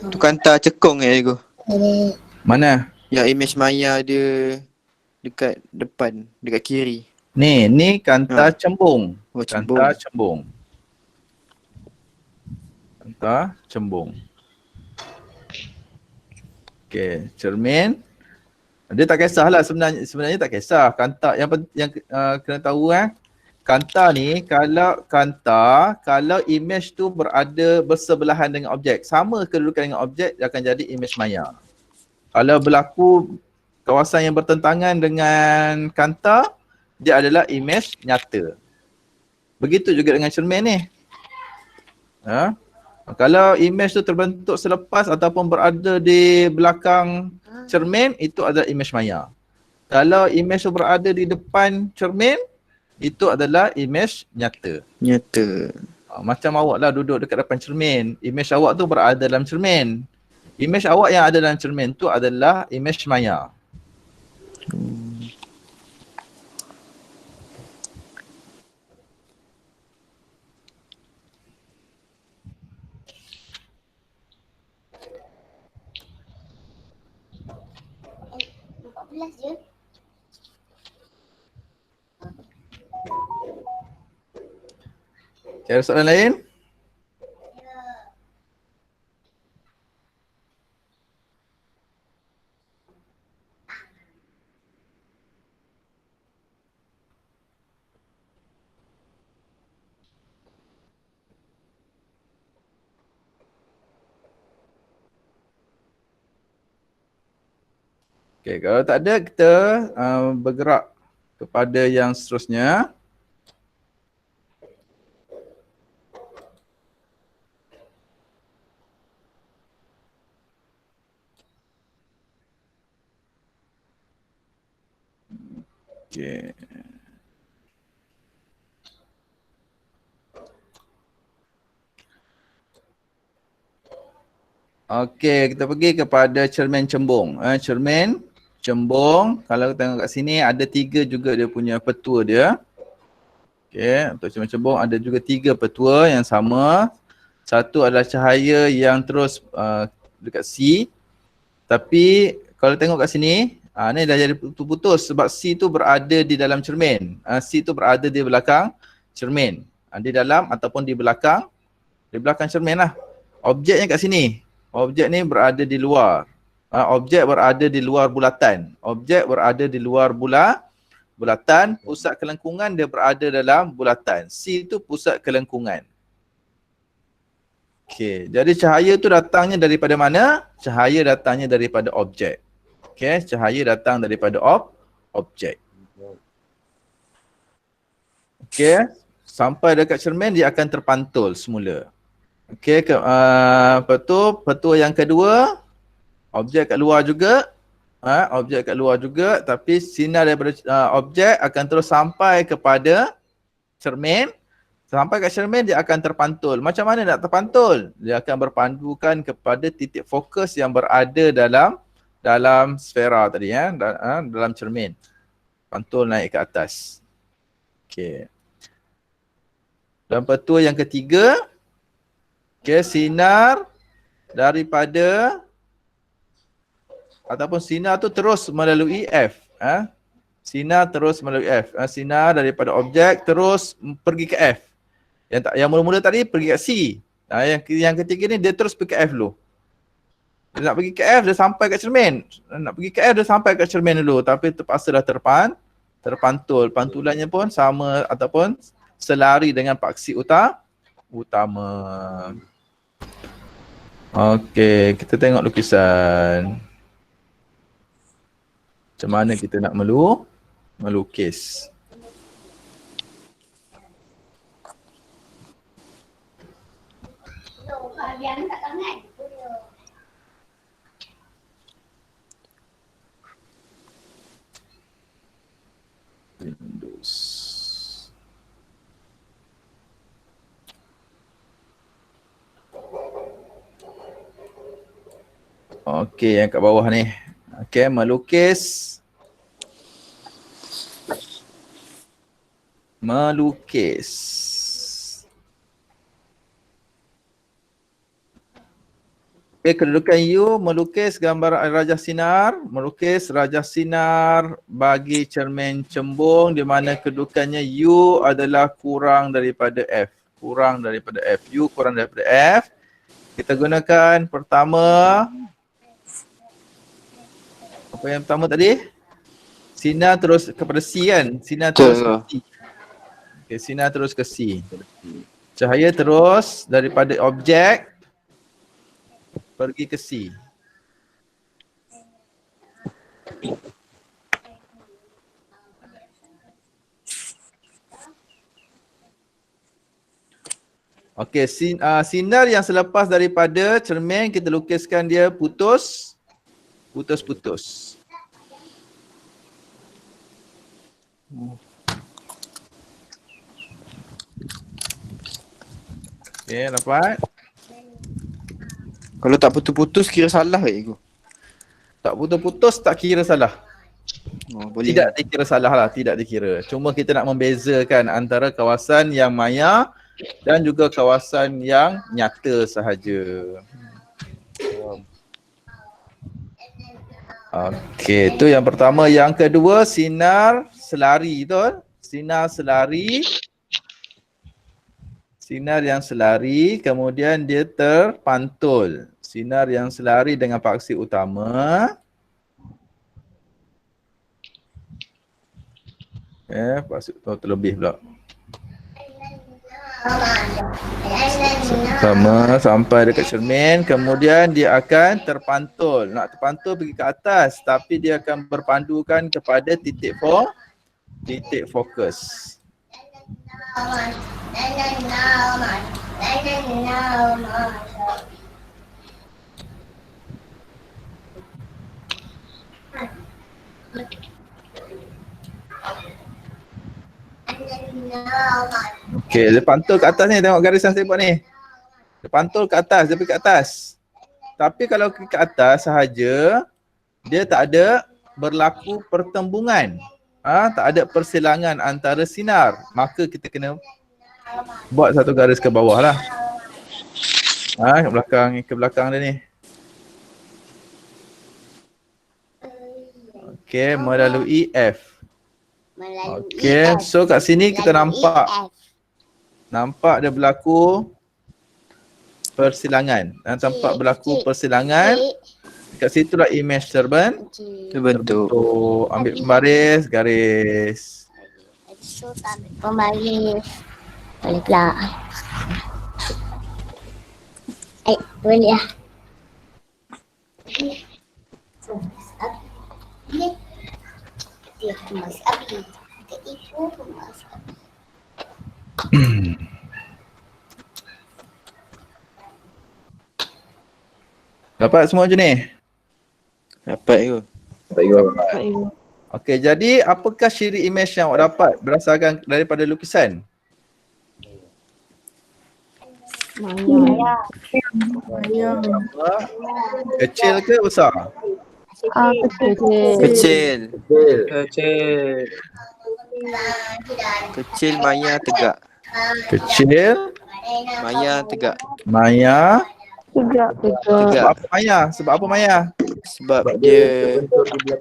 Tu kanta cekung cikgu. Mana? Yang image maya dia dekat depan, dekat kiri. Ni kanta cembung. Kanta cembung. Kanta cembung. Okey, cermin. Dia tak kisahlah sebenarnya tak kisah. Kanta yang kena tahu kanta ni kalau image tu berada bersebelahan dengan objek, sama kedudukan dengan objek, dia akan jadi image maya. Kalau berlaku kawasan yang bertentangan dengan kanta, dia adalah image nyata. Begitu juga dengan cermin ni. Kalau image tu terbentuk selepas ataupun berada di belakang cermin, itu adalah image maya. Kalau image tu berada di depan cermin, itu adalah image nyata. Macam awak lah duduk dekat depan cermin, image awak tu berada dalam cermin. Image awak yang ada dalam cermin tu adalah image maya. Ada soalan lain? Okey, kalau tak ada kita bergerak kepada yang seterusnya. Okey. Okey, kita pergi kepada cermin cembung. Cermin cembung, kalau kita tengok kat sini ada 3 juga dia punya petua dia. Okey, untuk cermin cembung ada juga 3 petua yang sama. Satu adalah cahaya yang terus dekat C. Tapi kalau tengok kat sini, ni dah jadi putus sebab C tu berada di dalam cermin. C tu berada di belakang cermin. Di dalam ataupun di belakang cermin lah. Objeknya kat sini. Objek ni berada di luar. Objek berada di luar bulatan. Objek berada di luar bulatan. Pusat kelengkungan dia berada dalam bulatan. C itu pusat kelengkungan. Okey, jadi cahaya tu datangnya daripada mana? Cahaya datangnya daripada objek. Okey, cahaya datang daripada objek. Okey, sampai dekat cermin dia akan terpantul semula. Okey, petua yang kedua, Objek kat luar juga. Objek kat luar juga, tapi sinar daripada objek akan terus sampai kepada cermin. Sampai kat cermin dia akan terpantul. Macam mana nak terpantul? Dia akan berpandukan kepada titik fokus yang berada dalam sfera tadi dalam cermin. Pantul naik ke atas. Okey. Dan petua yang ketiga, sinar daripada ataupun sinar tu terus melalui F. Sinar terus melalui F. Sinar daripada objek terus pergi ke F. Yang mula-mula tadi pergi ke C. Yang ketiga ni dia terus pergi ke F dulu. Dia nak pergi ke F, dia sampai kat cermin. Nak pergi ke F, dia sampai kat cermin dulu. Tapi terpaksa dah terpantul. Pantulannya pun sama ataupun selari dengan paksi utama. Okey, kita tengok lukisan. Macam mana kita nak melukis. Windows. Okey, yang kat bawah ni. Okey, melukis. Okey, kedudukan U melukis gambar rajah sinar. Melukis rajah sinar bagi cermin cembung di mana kedudukannya U adalah kurang daripada F. Kurang daripada F. U kurang daripada F. Kita gunakan pertama. Apa yang pertama tadi? Sinar terus kepada C kan? Sinar terus ke C. Okay, sinar terus ke C. Cahaya terus daripada objek pergi ke C. Okey, sinar yang selepas daripada cermin kita lukiskan dia putus. Okey, dapat? Kalau tak putus-putus kira salah ke cikgu? Tak putus-putus tak kira salah. Oh, boleh. Tidak dikira salah lah, tidak dikira. Cuma kita nak membezakan antara kawasan yang maya dan juga kawasan yang nyata sahaja. Okey, tu yang pertama. Yang kedua, sinar selari tu. Sinar selari. Sinar yang selari, kemudian dia terpantul. Sinar yang selari dengan paksi utama. Paksi utama terlebih pula. Sama sampai dekat cermin, kemudian dia akan terpantul. Nak terpantul pergi ke atas, tapi dia akan berpandukan kepada titik fokus. Okey, dia pantul ke atas ni, tengok garis yang saya buat ni. Dia pantul ke atas, dia pergi ke atas. Tapi kalau pergi ke atas sahaja, dia tak ada berlaku pertembungan. Tak ada persilangan antara sinar. Maka kita kena buat satu garis ke bawah lah. Ke belakang dia ni. Okey, melalui F. Okey, so kat sini kita nampak dia berlaku persilangan. Nampak berlaku persilangan. Kat situ lah image terbentuk. Ambil pembaris, garis. So, tak ambil pembaris. Boleh pula. Boleh lah. Dia kemas api. Dia itu kemas api. Dapat semua je ni? Dapat tu. Dapat ego. Okey, jadi apakah ciri imej yang awak dapat berdasarkan daripada lukisan? Maya. Kecil ke besar? Kecil. Kecil. Kecil Maya tegak. Kecil, Maya tegak. Maya. Tegak. Sebab Tegak. apa Maya? Sebab apa Maya? Sebab dia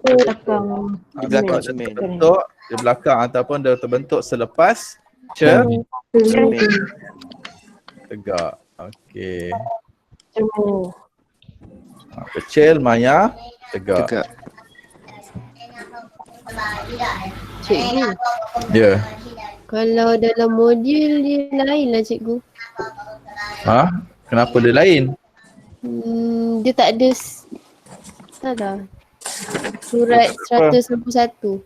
Belakang. di belakang cermin. Terbentuk di belakang ataupun dia terbentuk selepas cermin. Cermin. Tegak. Okey. Cermin. Kecil, Maya, tegak. Tegak. Cikgu, Ya. kalau dalam modul dia lain lah cikgu. Ha? Kenapa dia lain? Dia tak ada tak lah. Surat 191.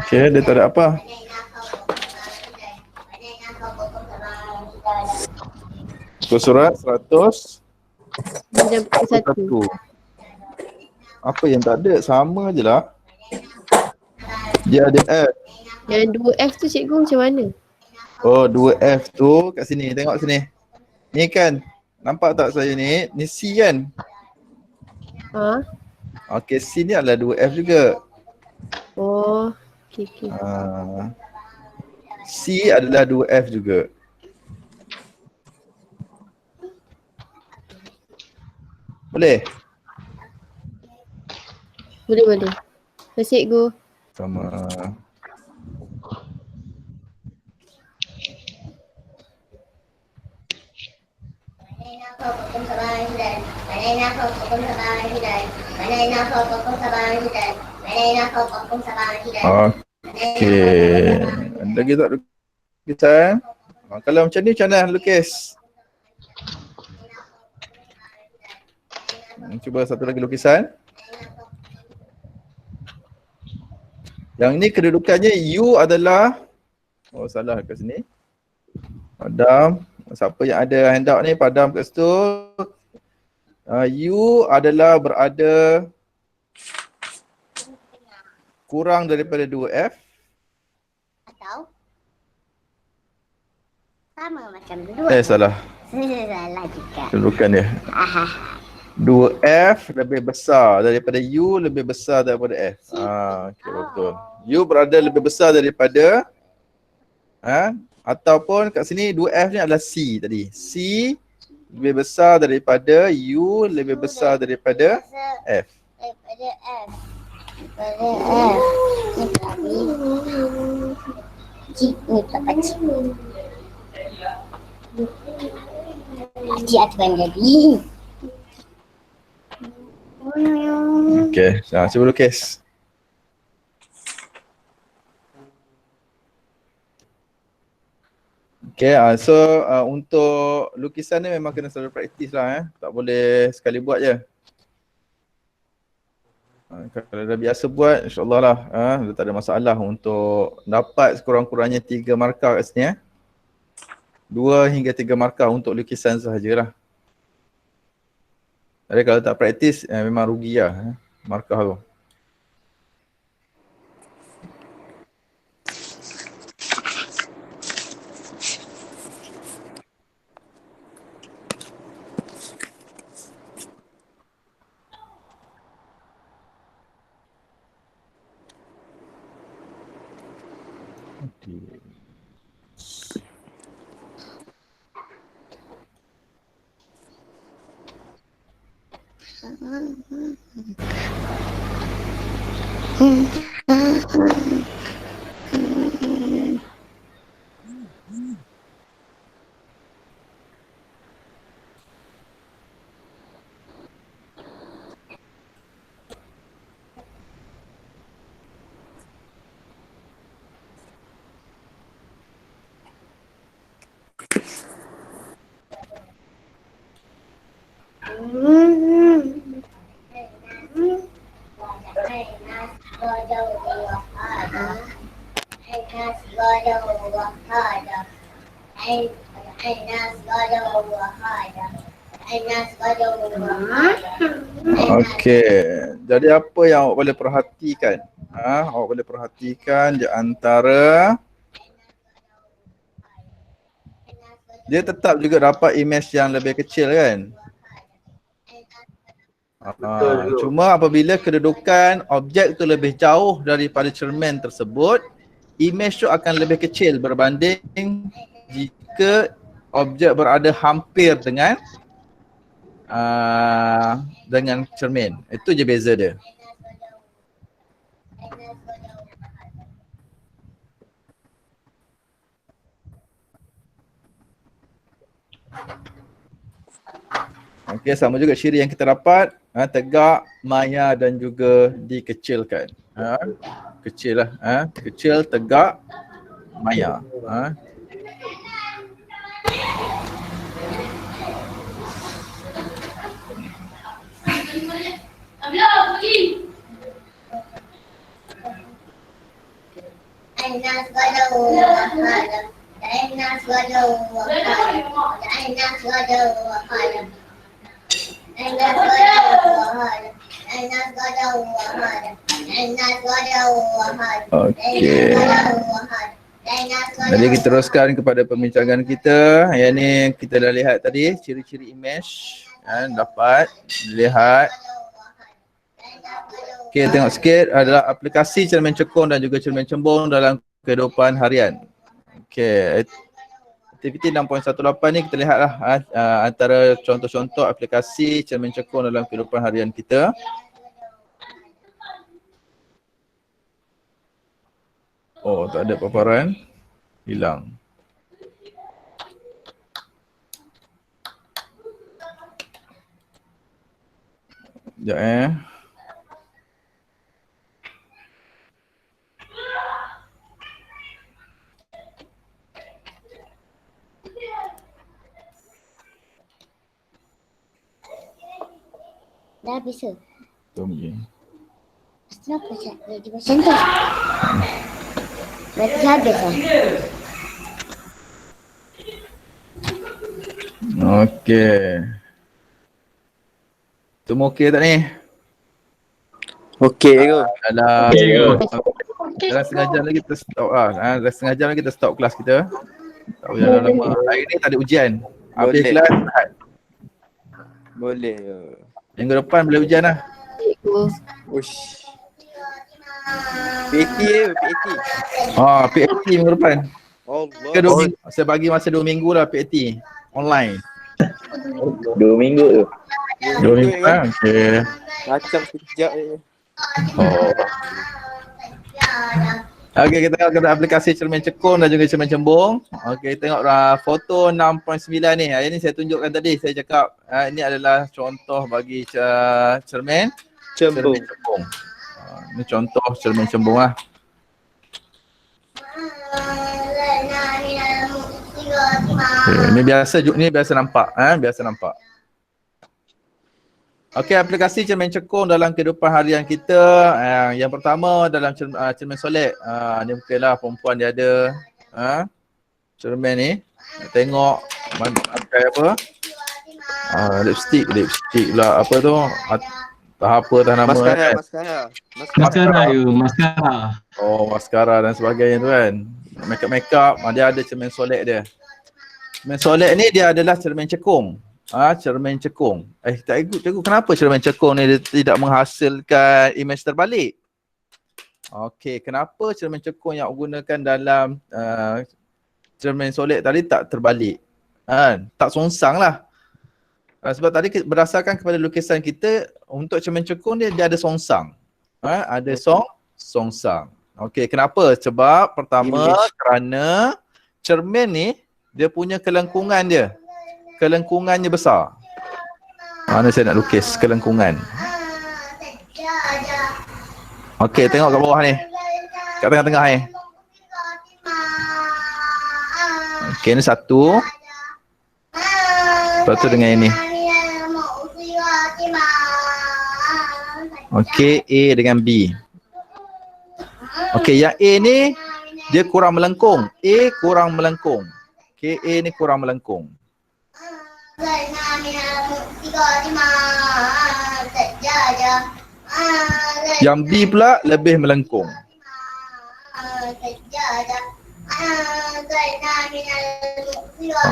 Okey, dia tak ada apa? Surat 91. Apa yang tak ada? Sama je lah. Dia ada F. Yang 2F tu cikgu macam mana? Oh, 2F tu kat sini. Tengok sini. Ni kan. Nampak tak saya ni? Ni C kan? Ha? Okey, C ni adalah 2F juga. Oh, okey. C adalah 2F juga. Boleh? Boleh. Terima kasih cikgu. Sama. Okey. Lagi tak lukisan? Kalau macam ni macam mana lukis? Cuba satu lagi lukisan. Yang ni kedudukannya U adalah, oh salah kat sini. Padam. Siapa yang ada handout ni padam kat situ. U adalah berada kurang daripada 2F. Atau sama macam dua. Salah. Salah juga. Kedudukan dia. 2F lebih besar daripada U lebih besar daripada F. Okey, betul. U berada lebih besar daripada ataupun kat sini 2F ni adalah C tadi. C lebih besar daripada U lebih besar daripada F. Daripada F. Daripada F. Ni tak pakcik. Pakcik aturan jadi. Okey, cuba lukis. Okey, so untuk lukisan ni memang kena selalu praktis lah. Tak boleh sekali buat je. Kalau dah biasa buat, insyaAllah lah. Dah tak ada masalah untuk dapat sekurang-kurangnya 3 markah kat sini. 2 hingga 3 markah untuk lukisan sahajalah. Jadi kalau tak praktis, memang rugi lah markah tu. Okey. Jadi apa yang awak boleh perhatikan? Awak boleh perhatikan di antara dia tetap juga dapat image yang lebih kecil kan? Cuma apabila kedudukan objek tu lebih jauh daripada cermin tersebut, image tu akan lebih kecil berbanding jika objek berada hampir dengan cermin. Itu je beza dia. Okey, sama juga ciri yang kita dapat, tegak, maya dan juga dikecilkan. Kecil lah, kecil, tegak, maya. Okey. Jadi kita teruskan kepada perbincangan kita. Yang ni kita dah lihat tadi ciri-ciri image dapat dilihat. Okey, tengok sikit adalah aplikasi cermin cekung dan juga cermin cembung dalam kehidupan harian. Okey, aktiviti 6.18 ni kita lihatlah antara contoh-contoh aplikasi cermin cekung dalam kehidupan harian kita. Oh, tak ada paparan. Hilang. Sekejap Dah habis ke? Tunggu. Kenapa cak? Jadi macam tu? Berarti habis lah. Okey. Semua okey tak ni? Okey ke? Dalam setengah jam lagi kita stop lah. Dalam setengah jam lagi kita stop kelas kita. Tak payah lama. Hari ni tak ada ujian. Habis Boleh. kelas rehat. Boleh. Minggu depan boleh ujian lah. Ush. PAT PAT. PAT minggu depan. Ke Allah. 2 minggu. Saya bagi masa 2 minggu lah PAT. Online. 2 minggu tu. 2 minggu kan? Okey. Macam sekejap je. Okey, kita tengok kepada aplikasi cermin cekung dan juga cermin cembung. Okey, tengok foto 6.9 ni. Ini saya tunjukkan tadi. Saya cakap ini adalah contoh bagi cermin Cembung. cembung. Ini contoh cermin cembung lah. Okay, ini biasa nampak, biasa nampak. Okey, aplikasi cermin cekung dalam kehidupan harian kita. Yang pertama dalam cermin solek. Ni mungkinlah perempuan dia ada cermin ni. Tengok pakai apa? Lipstick lah apa tu? Apa nama Maskara, kan? Maskara. Oh, maskara dan sebagainya tu kan. Makeup, dia ada cermin solek dia. Cermin solek ni dia adalah cermin cekung. Cermin cekung. Cikgu, kenapa cermin cekung ni dia tidak menghasilkan imej terbalik? Okey, kenapa cermin cekung yang gunakan dalam cermin solek tadi tak terbalik? Tak songsang lah. Sebab tadi berdasarkan kepada lukisan kita, untuk cermin cekung dia ada songsang. Ada songsang. Okey, kenapa? Sebab pertama kerana cermin ni dia punya kelengkungan dia. Kelengkungannya besar. Mana saya nak lukis kelengkungan. Okey, tengok kat bawah ni. Kat tengah-tengah ni. Okey, ni satu. Lepas tu dengan ini. Okey, A dengan B. Okey, yang A ni dia kurang melengkung. A kurang melengkung. Okey, A ni kurang melengkung. Yang B pula lebih melengkung.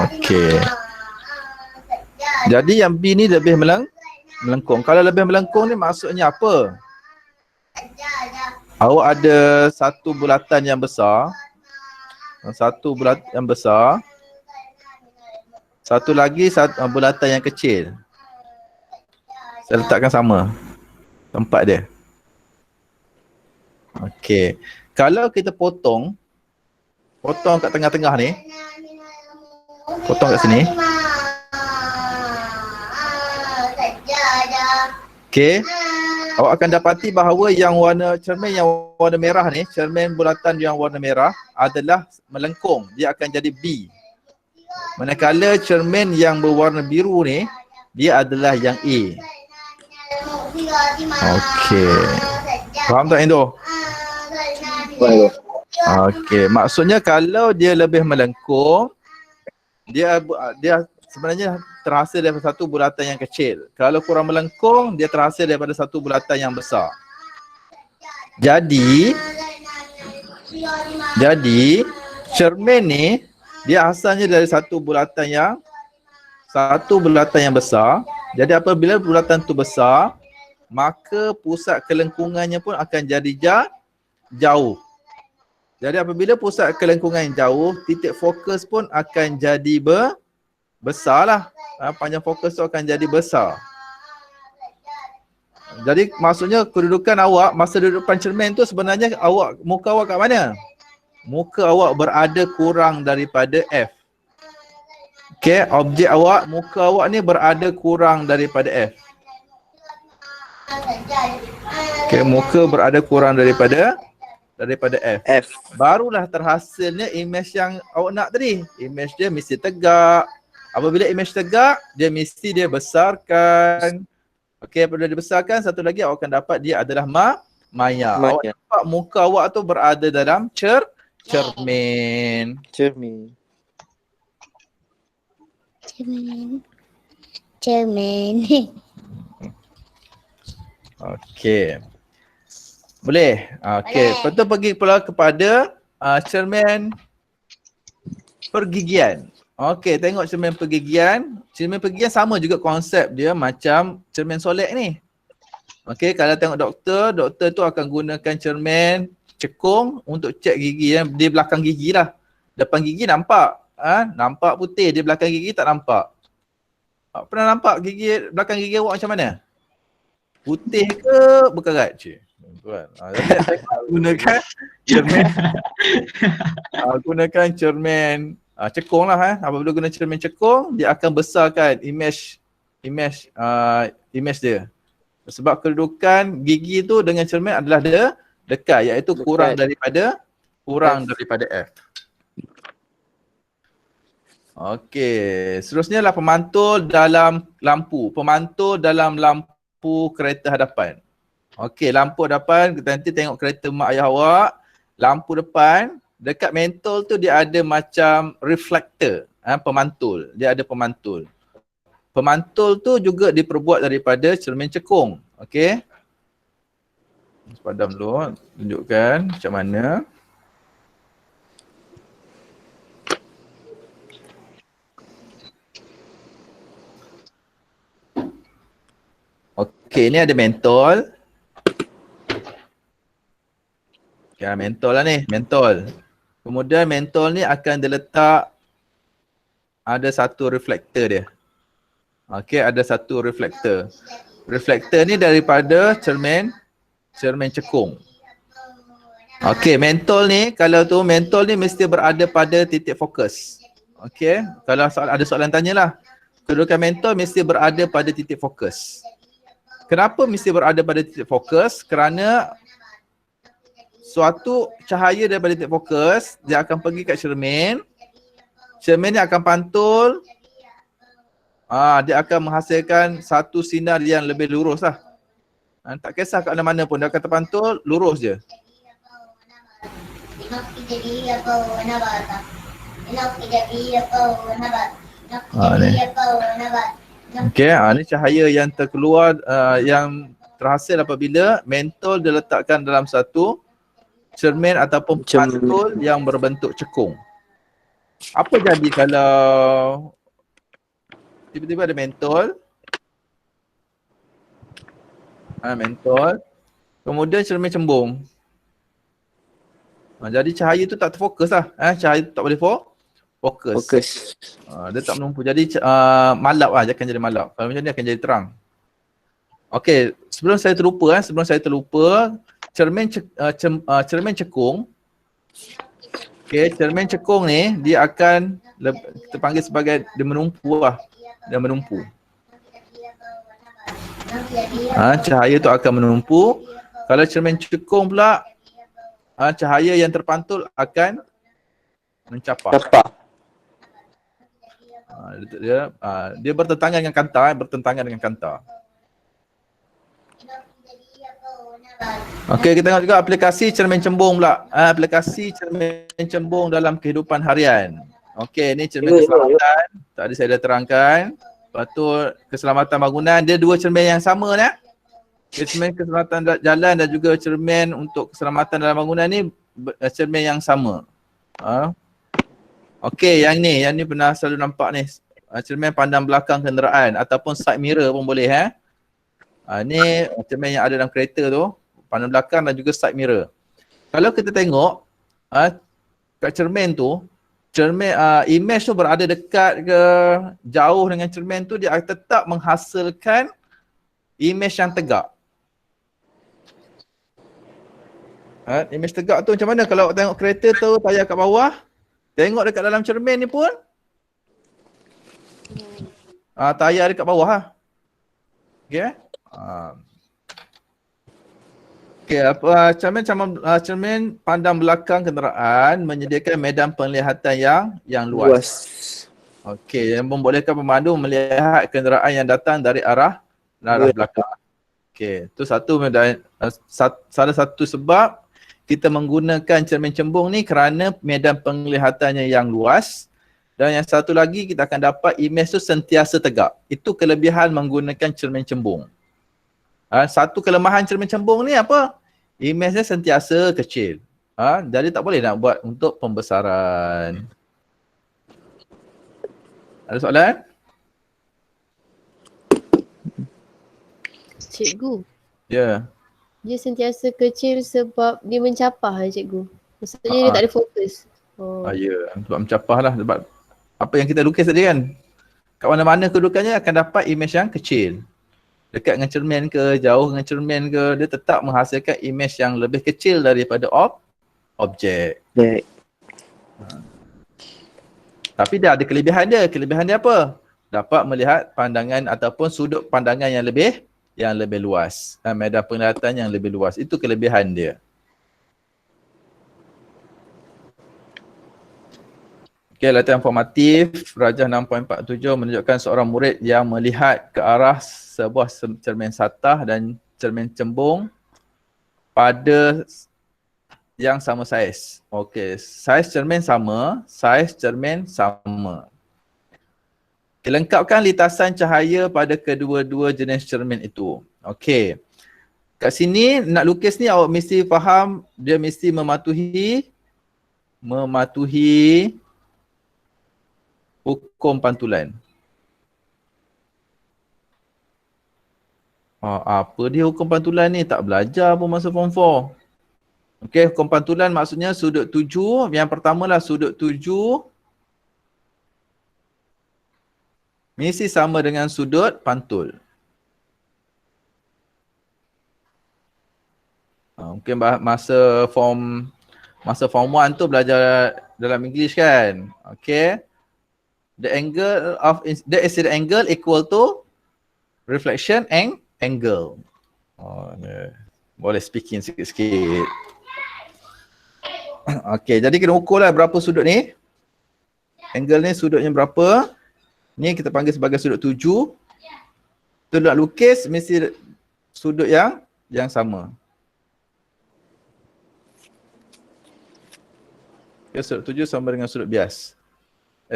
Okey. Jadi yang B ni lebih melengkung. Kalau lebih melengkung ni maksudnya apa? Awak ada satu bulatan yang besar. Satu bulatan yang besar. Satu lagi bulatan yang kecil. Saya letakkan sama tempat dia. Okey. Kalau kita potong kat tengah-tengah ni. Potong kat sini. Okey. Awak akan dapati bahawa yang cermin yang warna merah ni, cermin bulatan yang warna merah adalah melengkung. Dia akan jadi B. Manakala cermin yang berwarna biru ni, dia adalah yang A. Okey. Faham tak Indo? Okey, maksudnya kalau dia lebih melengkung, dia sebenarnya terhasil daripada satu bulatan yang kecil. Kalau kurang melengkung, dia terhasil daripada satu bulatan yang besar. Jadi cermin ni dia asalnya dari satu bulatan yang besar. Jadi apabila bulatan tu besar, maka pusat kelengkungannya pun akan jadi jauh. Jadi apabila pusat kelengkungan jauh, titik fokus pun akan jadi besar lah. Panjang fokus tu akan jadi besar. Jadi maksudnya kedudukan awak, masa duduk depan cermin tu sebenarnya muka awak kat mana? Muka awak berada kurang daripada F. Okey, objek awak, muka awak ni berada kurang daripada F. Okey, muka berada kurang daripada F. Barulah terhasilnya image yang awak nak tadi. Image dia mesti tegak. Apabila image tegak, dia mesti besarkan. Okey, apabila dibesarkan, satu lagi awak akan dapat dia adalah maya. Awak dapat muka awak tu berada dalam cermin. Okey. Boleh? Okey. Lepas tu pergi pula kepada cermin pergigian. Okey, tengok cermin pergigian. Cermin pergigian sama juga konsep dia macam cermin solek ni. Okey, kalau tengok doktor tu akan gunakan cermin cekung untuk cek gigi di belakang gigi lah. Depan gigi nampak. Nampak putih, di belakang gigi tak nampak. Pernah nampak belakang gigi awak macam mana? Putih ke berkarat? Gunakan cermin cekung lah. Apabila guna cermin cekung, dia akan besarkan image dia. Sebab kedudukan gigi tu dengan cermin adalah dekat, iaitu kurang daripada F. Okey, seterusnya lah pemantul dalam lampu. Pemantul dalam lampu kereta hadapan. Okey, lampu hadapan, kita nanti tengok kereta mak ayah awak. Lampu depan, dekat mentol tu dia ada macam reflektor, pemantul. Dia ada pemantul. Pemantul tu juga diperbuat daripada cermin cekung. Okey. Padam dulu, tunjukkan macam mana. Okey, ni ada mentol. Okay, mentol lah ni, mentol. Kemudian mentol ni akan diletak, ada satu reflektor dia. Okey, ada satu reflektor. Reflektor ni daripada cermin cekung. Okey, mentol ni, mentol ni mesti berada pada titik fokus. Okey, kalau ada soalan tanyalah. Kedudukan mentol mesti berada pada titik fokus. Kenapa mesti berada pada titik fokus? Kerana suatu cahaya daripada titik fokus, dia akan pergi kat cermin. Cermin ni akan pantul. Dia akan menghasilkan satu sinar yang lebih lurus lah. Tak kisah kat mana-mana pun, dia akan terpantul, lurus je. Ni. Okey, ni cahaya yang terkeluar yang terhasil apabila mentol diletakkan dalam satu cermin ataupun pantul yang berbentuk cekung. Apa jadi kalau tiba-tiba ada mentol? Mentol. Kemudian cermin cembung. Jadi cahaya tu tak terfokus lah. Cahaya tu tak boleh fokus. Dia tak menumpu. Jadi malap lah. Dia akan jadi malap. Kalau macam ni akan jadi terang. Okey, sebelum saya terlupa, cermin cekung. Okey, cermin cekung ni dia akan kita panggil sebagai dia menumpu lah. Dia menumpu. Cahaya tu akan menumpu. Kalau cermin cekung pula, cahaya yang terpantul akan mencapai. Dia bertentangan dengan kantar. Okey, kita tengok juga aplikasi cermin cembung pula. Aplikasi cermin cembung dalam kehidupan harian. Okey, ni cermin keselamatan. Tadi saya dah terangkan. Lepas tu keselamatan bangunan, dia dua cermin yang sama ni. Cermin keselamatan jalan dan juga cermin untuk keselamatan dalam bangunan ni cermin yang sama. Okey, yang ni pernah selalu nampak ni. Cermin pandang belakang kenderaan ataupun side mirror pun boleh ni cermin yang ada dalam kereta tu, pandang belakang dan juga side mirror. Kalau kita tengok kat cermin tu, image tu berada dekat ke jauh dengan cermin tu, dia tetap menghasilkan image yang tegak. Image tegak tu macam mana kalau tengok kereta tu tayar kat bawah, tengok dekat dalam cermin ni pun tayar dekat bawah lah. Okay. Cermin pandang belakang kenderaan menyediakan medan penglihatan yang luas. Okey, yang membolehkan pemandu melihat kenderaan yang datang dari arah belakang. Okey, itu salah satu sebab kita menggunakan cermin cembung ni kerana medan penglihatannya yang luas. Dan yang satu lagi kita akan dapat image tu sentiasa tegak. Itu kelebihan menggunakan cermin cembung. Satu kelemahan cermin cembung ni apa? Image-nya sentiasa kecil. Jadi tak boleh nak buat untuk pembesaran. Ada soalan? Cikgu. Ya. Dia sentiasa kecil sebab dia mencapah cikgu. Maksudnya dia tak ada fokus. Ya, sebab mencapah lah. Sebab apa yang kita lukis tadi kan. Kat mana-mana kedudukannya akan dapat image yang kecil. Dekat dengan cermin ke, jauh dengan cermin ke, dia tetap menghasilkan image yang lebih kecil daripada objek. Tapi dia ada kelebihan dia. Kelebihan dia apa? Dapat melihat pandangan ataupun sudut pandangan yang lebih luas. Medan penglihatan yang lebih luas. Itu kelebihan dia. Okey, latihan formatif. Rajah 6.47 menunjukkan seorang murid yang melihat ke arah sebuah cermin satah dan cermin cembung pada yang sama saiz. Okey, saiz cermin sama. Lengkapkan lintasan cahaya pada kedua-dua jenis cermin itu. Okey. Kat sini nak lukis ni awak mesti faham, dia mesti mematuhi hukum pantulan. Apa dia hukum pantulan ni? Tak belajar pun masa form 4. Okey, hukum pantulan maksudnya sudut tuju. Yang pertamalah sudut tuju mesti sama dengan sudut pantul. Mungkin masa form 1 tu belajar dalam English kan. Okay. The angle equal to reflection angle. Boleh speaking sikit-sikit. Okay, jadi kena ukur lah berapa sudut ni. Angle ni sudutnya berapa. Ni kita panggil sebagai sudut tuju. Tu nak lukis mesti sudut yang sama. Okay, sudut tuju sama dengan sudut bias.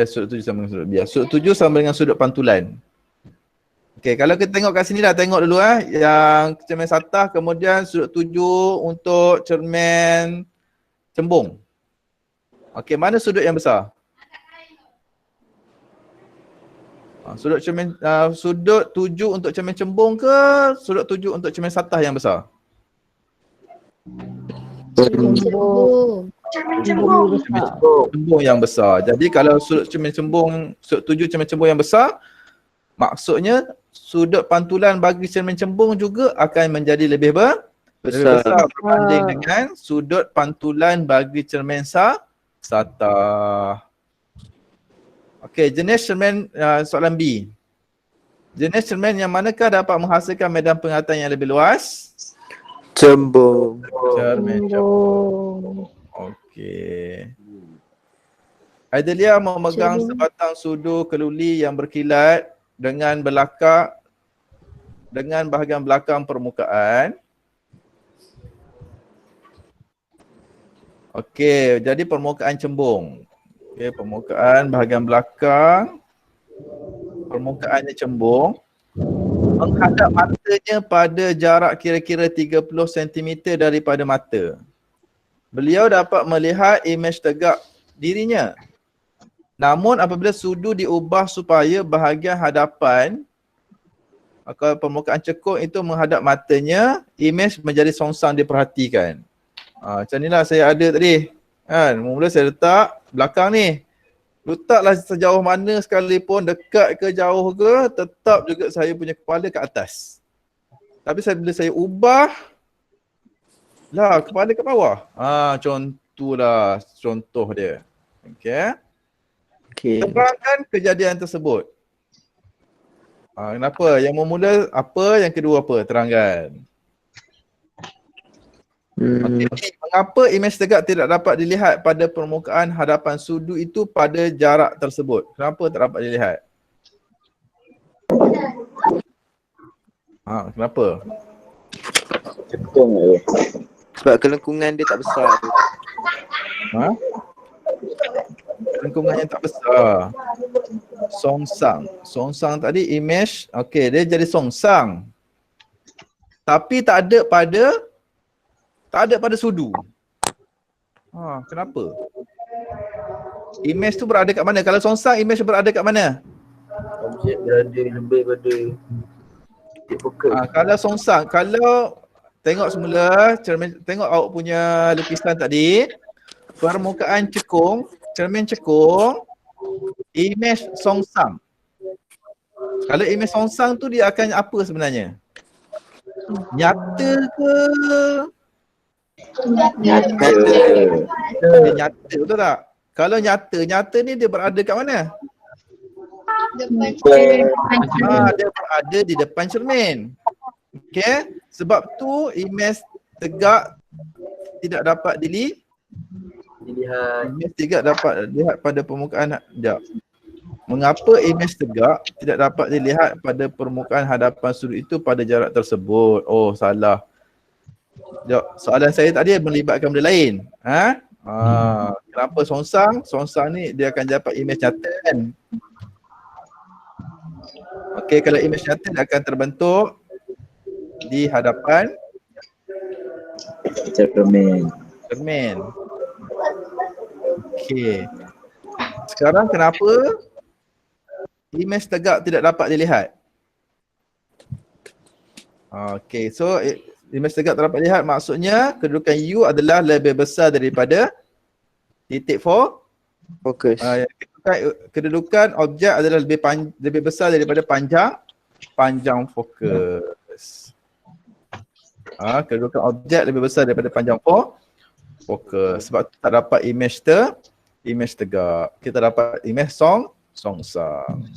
Sudut tuju sama dengan sudut bias. Sudut tuju sama dengan sudut pantulan. Okey, kalau kita tengok kat sini dah, tengok dulu yang cermin satah, kemudian sudut tuju untuk cermin cembung. Okey, mana sudut yang besar? Sudut cermin sudut tuju untuk cermin cembung ke sudut tuju untuk cermin satah yang besar? Cembung. Cembung yang besar. Jadi kalau sudut cermin cembung, sudut tuju cermin cembung yang besar, maksudnya sudut pantulan bagi cermin cembung juga akan menjadi lebih besar berbanding dengan sudut pantulan bagi cermin satah. Okey, jenis cermin soalan B. Jenis cermin yang manakah dapat menghasilkan medan pengatan yang lebih luas? Cembung. Cermin cembung. Okey. Adelia memegang sebatang sudu keluli yang berkilat dengan belakang dengan bahagian belakang permukaan. Okey, jadi permukaan cembung. Okey, permukaan bahagian belakang, permukaannya cembung, menghadap matanya pada jarak kira-kira 30 cm daripada mata. Beliau dapat melihat imej tegak dirinya. Namun apabila sudu diubah supaya bahagian hadapan atau permukaan cekung itu menghadap matanya, imej menjadi songsang diperhatikan. Macam inilah saya ada tadi. Kan, mula saya letak belakang ni. Letaklah sejauh mana sekalipun, dekat ke jauh ke, tetap juga saya punya kepala ke atas. Tapi bila saya ubah, lah kepala ke bawah. Contohlah contoh dia. Okey. Terangkan kejadian tersebut. Kenapa? Yang memula apa, yang kedua apa? Terangkan. Okay. Mengapa imej tegak tidak dapat dilihat pada permukaan hadapan sudu itu pada jarak tersebut? Kenapa tak dapat dilihat? Kenapa? Sebab kelengkungan dia tak besar. Kelengkungannya tak besar. Songsang. Songsang tadi imej, okey, dia jadi songsang. Tapi tak ada pada sudu. Kenapa? Imej tu berada kat mana? Kalau songsang, imej berada kat mana? Objek berada lebih pada titik fokus. Kalau songsang, kalau tengok semula, tengok awak punya lukisan tadi, permukaan cekung, cermin cekung, imej songsang. Kalau imej songsang tu dia akan apa sebenarnya? Nyata ke? Nyata. Nyata, betul tak? Kalau nyata ni dia berada kat mana? Dia berada di depan cermin. Okey, sebab tu imej tegak tidak dapat dilihat. Imej tegak dapat dilihat pada permukaan. Mengapa imej tegak tidak dapat dilihat pada permukaan hadapan sudut itu pada jarak tersebut? Oh, salah. Soalan saya tadi melibatkan benda lain. Kenapa songsang? Songsang ni dia akan dapat imej nyata kan? Okey, kalau imej nyata dia akan terbentuk di hadapan cermin. Okey. Sekarang kenapa imej tegak tidak dapat dilihat? Okey, so imej tegak tak dapat dilihat maksudnya kedudukan U adalah lebih besar daripada titik fokus. Kedudukan objek adalah lebih besar daripada panjang fokus. Kedudukan objek lebih besar daripada panjang fokus. Sebab tak dapat imej tegak. Kita dapat imej songsang.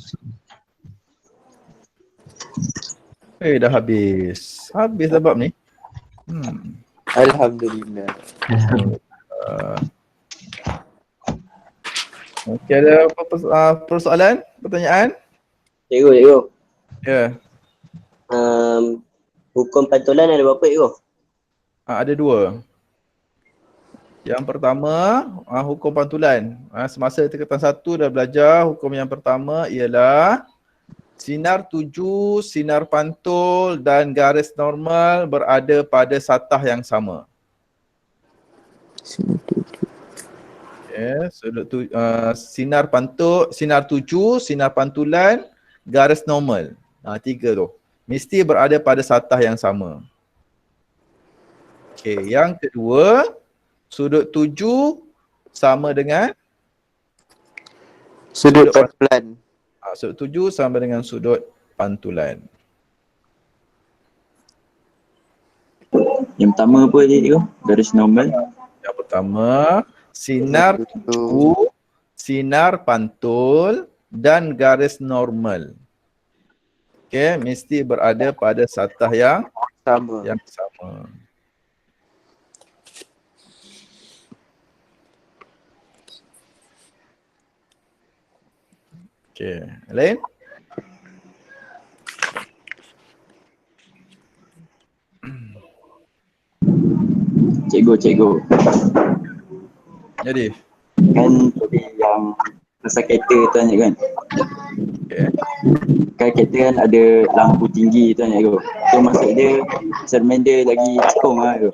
Dah habis. Habis dah bab ni. Alhamdulillah. Okey, ada apa persoalan? Pertanyaan? Cikgu. Ya. Hukum pantulan ada berapa, cikgu? Ada dua. Yang pertama, hukum pantulan. Semasa tingkatan 1 dah belajar, hukum yang pertama ialah sinar tuju, sinar pantul dan garis normal berada pada satah yang sama. Sinar tuju, sinar pantulan, garis normal. 3 tu. Mesti berada pada satah yang sama. Okey, yang kedua, sudut tuju sama dengan Sudut pantulan. Sudut tuju sama dengan sudut pantulan. Yang pertama apa je cikgu? Garis normal. Yang pertama, sinar tuju, sinar pantul dan garis normal. Okey, mesti berada pada satah yang sama. Okey, lain? Cikgu. Jadi? Kan tadi yang pasal kereta tu kan cikgu kan? Okay. Kan kereta kan ada lampu tinggi tu kan cikgu. Tu maksud dia cermin dia lagi cekung lah cikgu.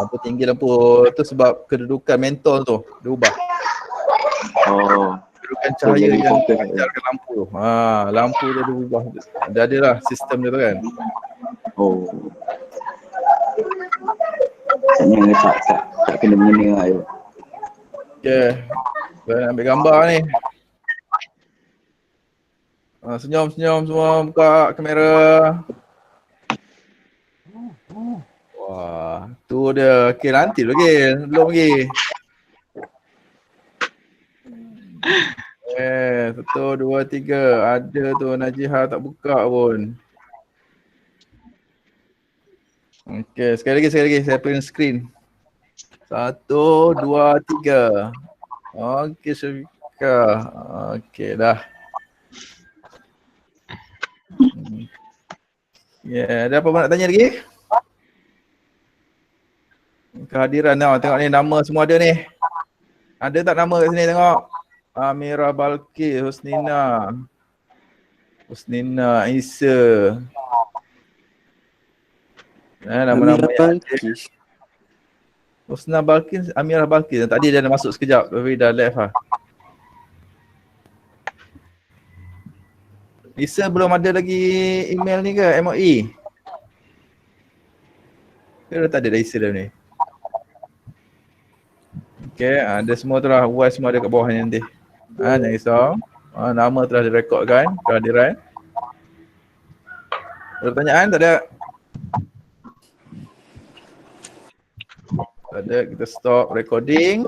Lampu tinggi tu sebab kedudukan mentol tu dia ubah. Kedudukan cahaya yang pancarkan lampu tu. Lampu dia ubah. Dia adalah sistem dia tu kan. Maksudnya tak kena-mengena lah cikgu. Okay. Saya ambil gambar ni. Senyum-senyum semua, buka kamera. Wah, tu dia. Okay, nanti lagi. Belum lagi. Satu, dua, tiga. Ada tu Najihah tak buka pun. Okay, sekali lagi saya print screen. 1, 2, 3. Okay, Syafika. Okay, dah. Ada apa nak tanya lagi? Kehadiran tau, tengok ni nama semua ada ni. Ada tak nama kat sini tengok? Amirah Balqis, Husnina, Isa. Nama-nama Balqis. Husna Balqis, Amirah Balqis. Tadi dia dah masuk sekejap, tapi dah left lah. Isa belum ada lagi email ni ke MOE? Ke dah tak ada Isa dah ni? Okay, ada semua tu lah. UAS semua ada kat bawah ni nanti. Jangan risau. Nama telah direkodkan, kehadiran. Ada pertanyaan? Tak ada? Tak ada, kita stop recording.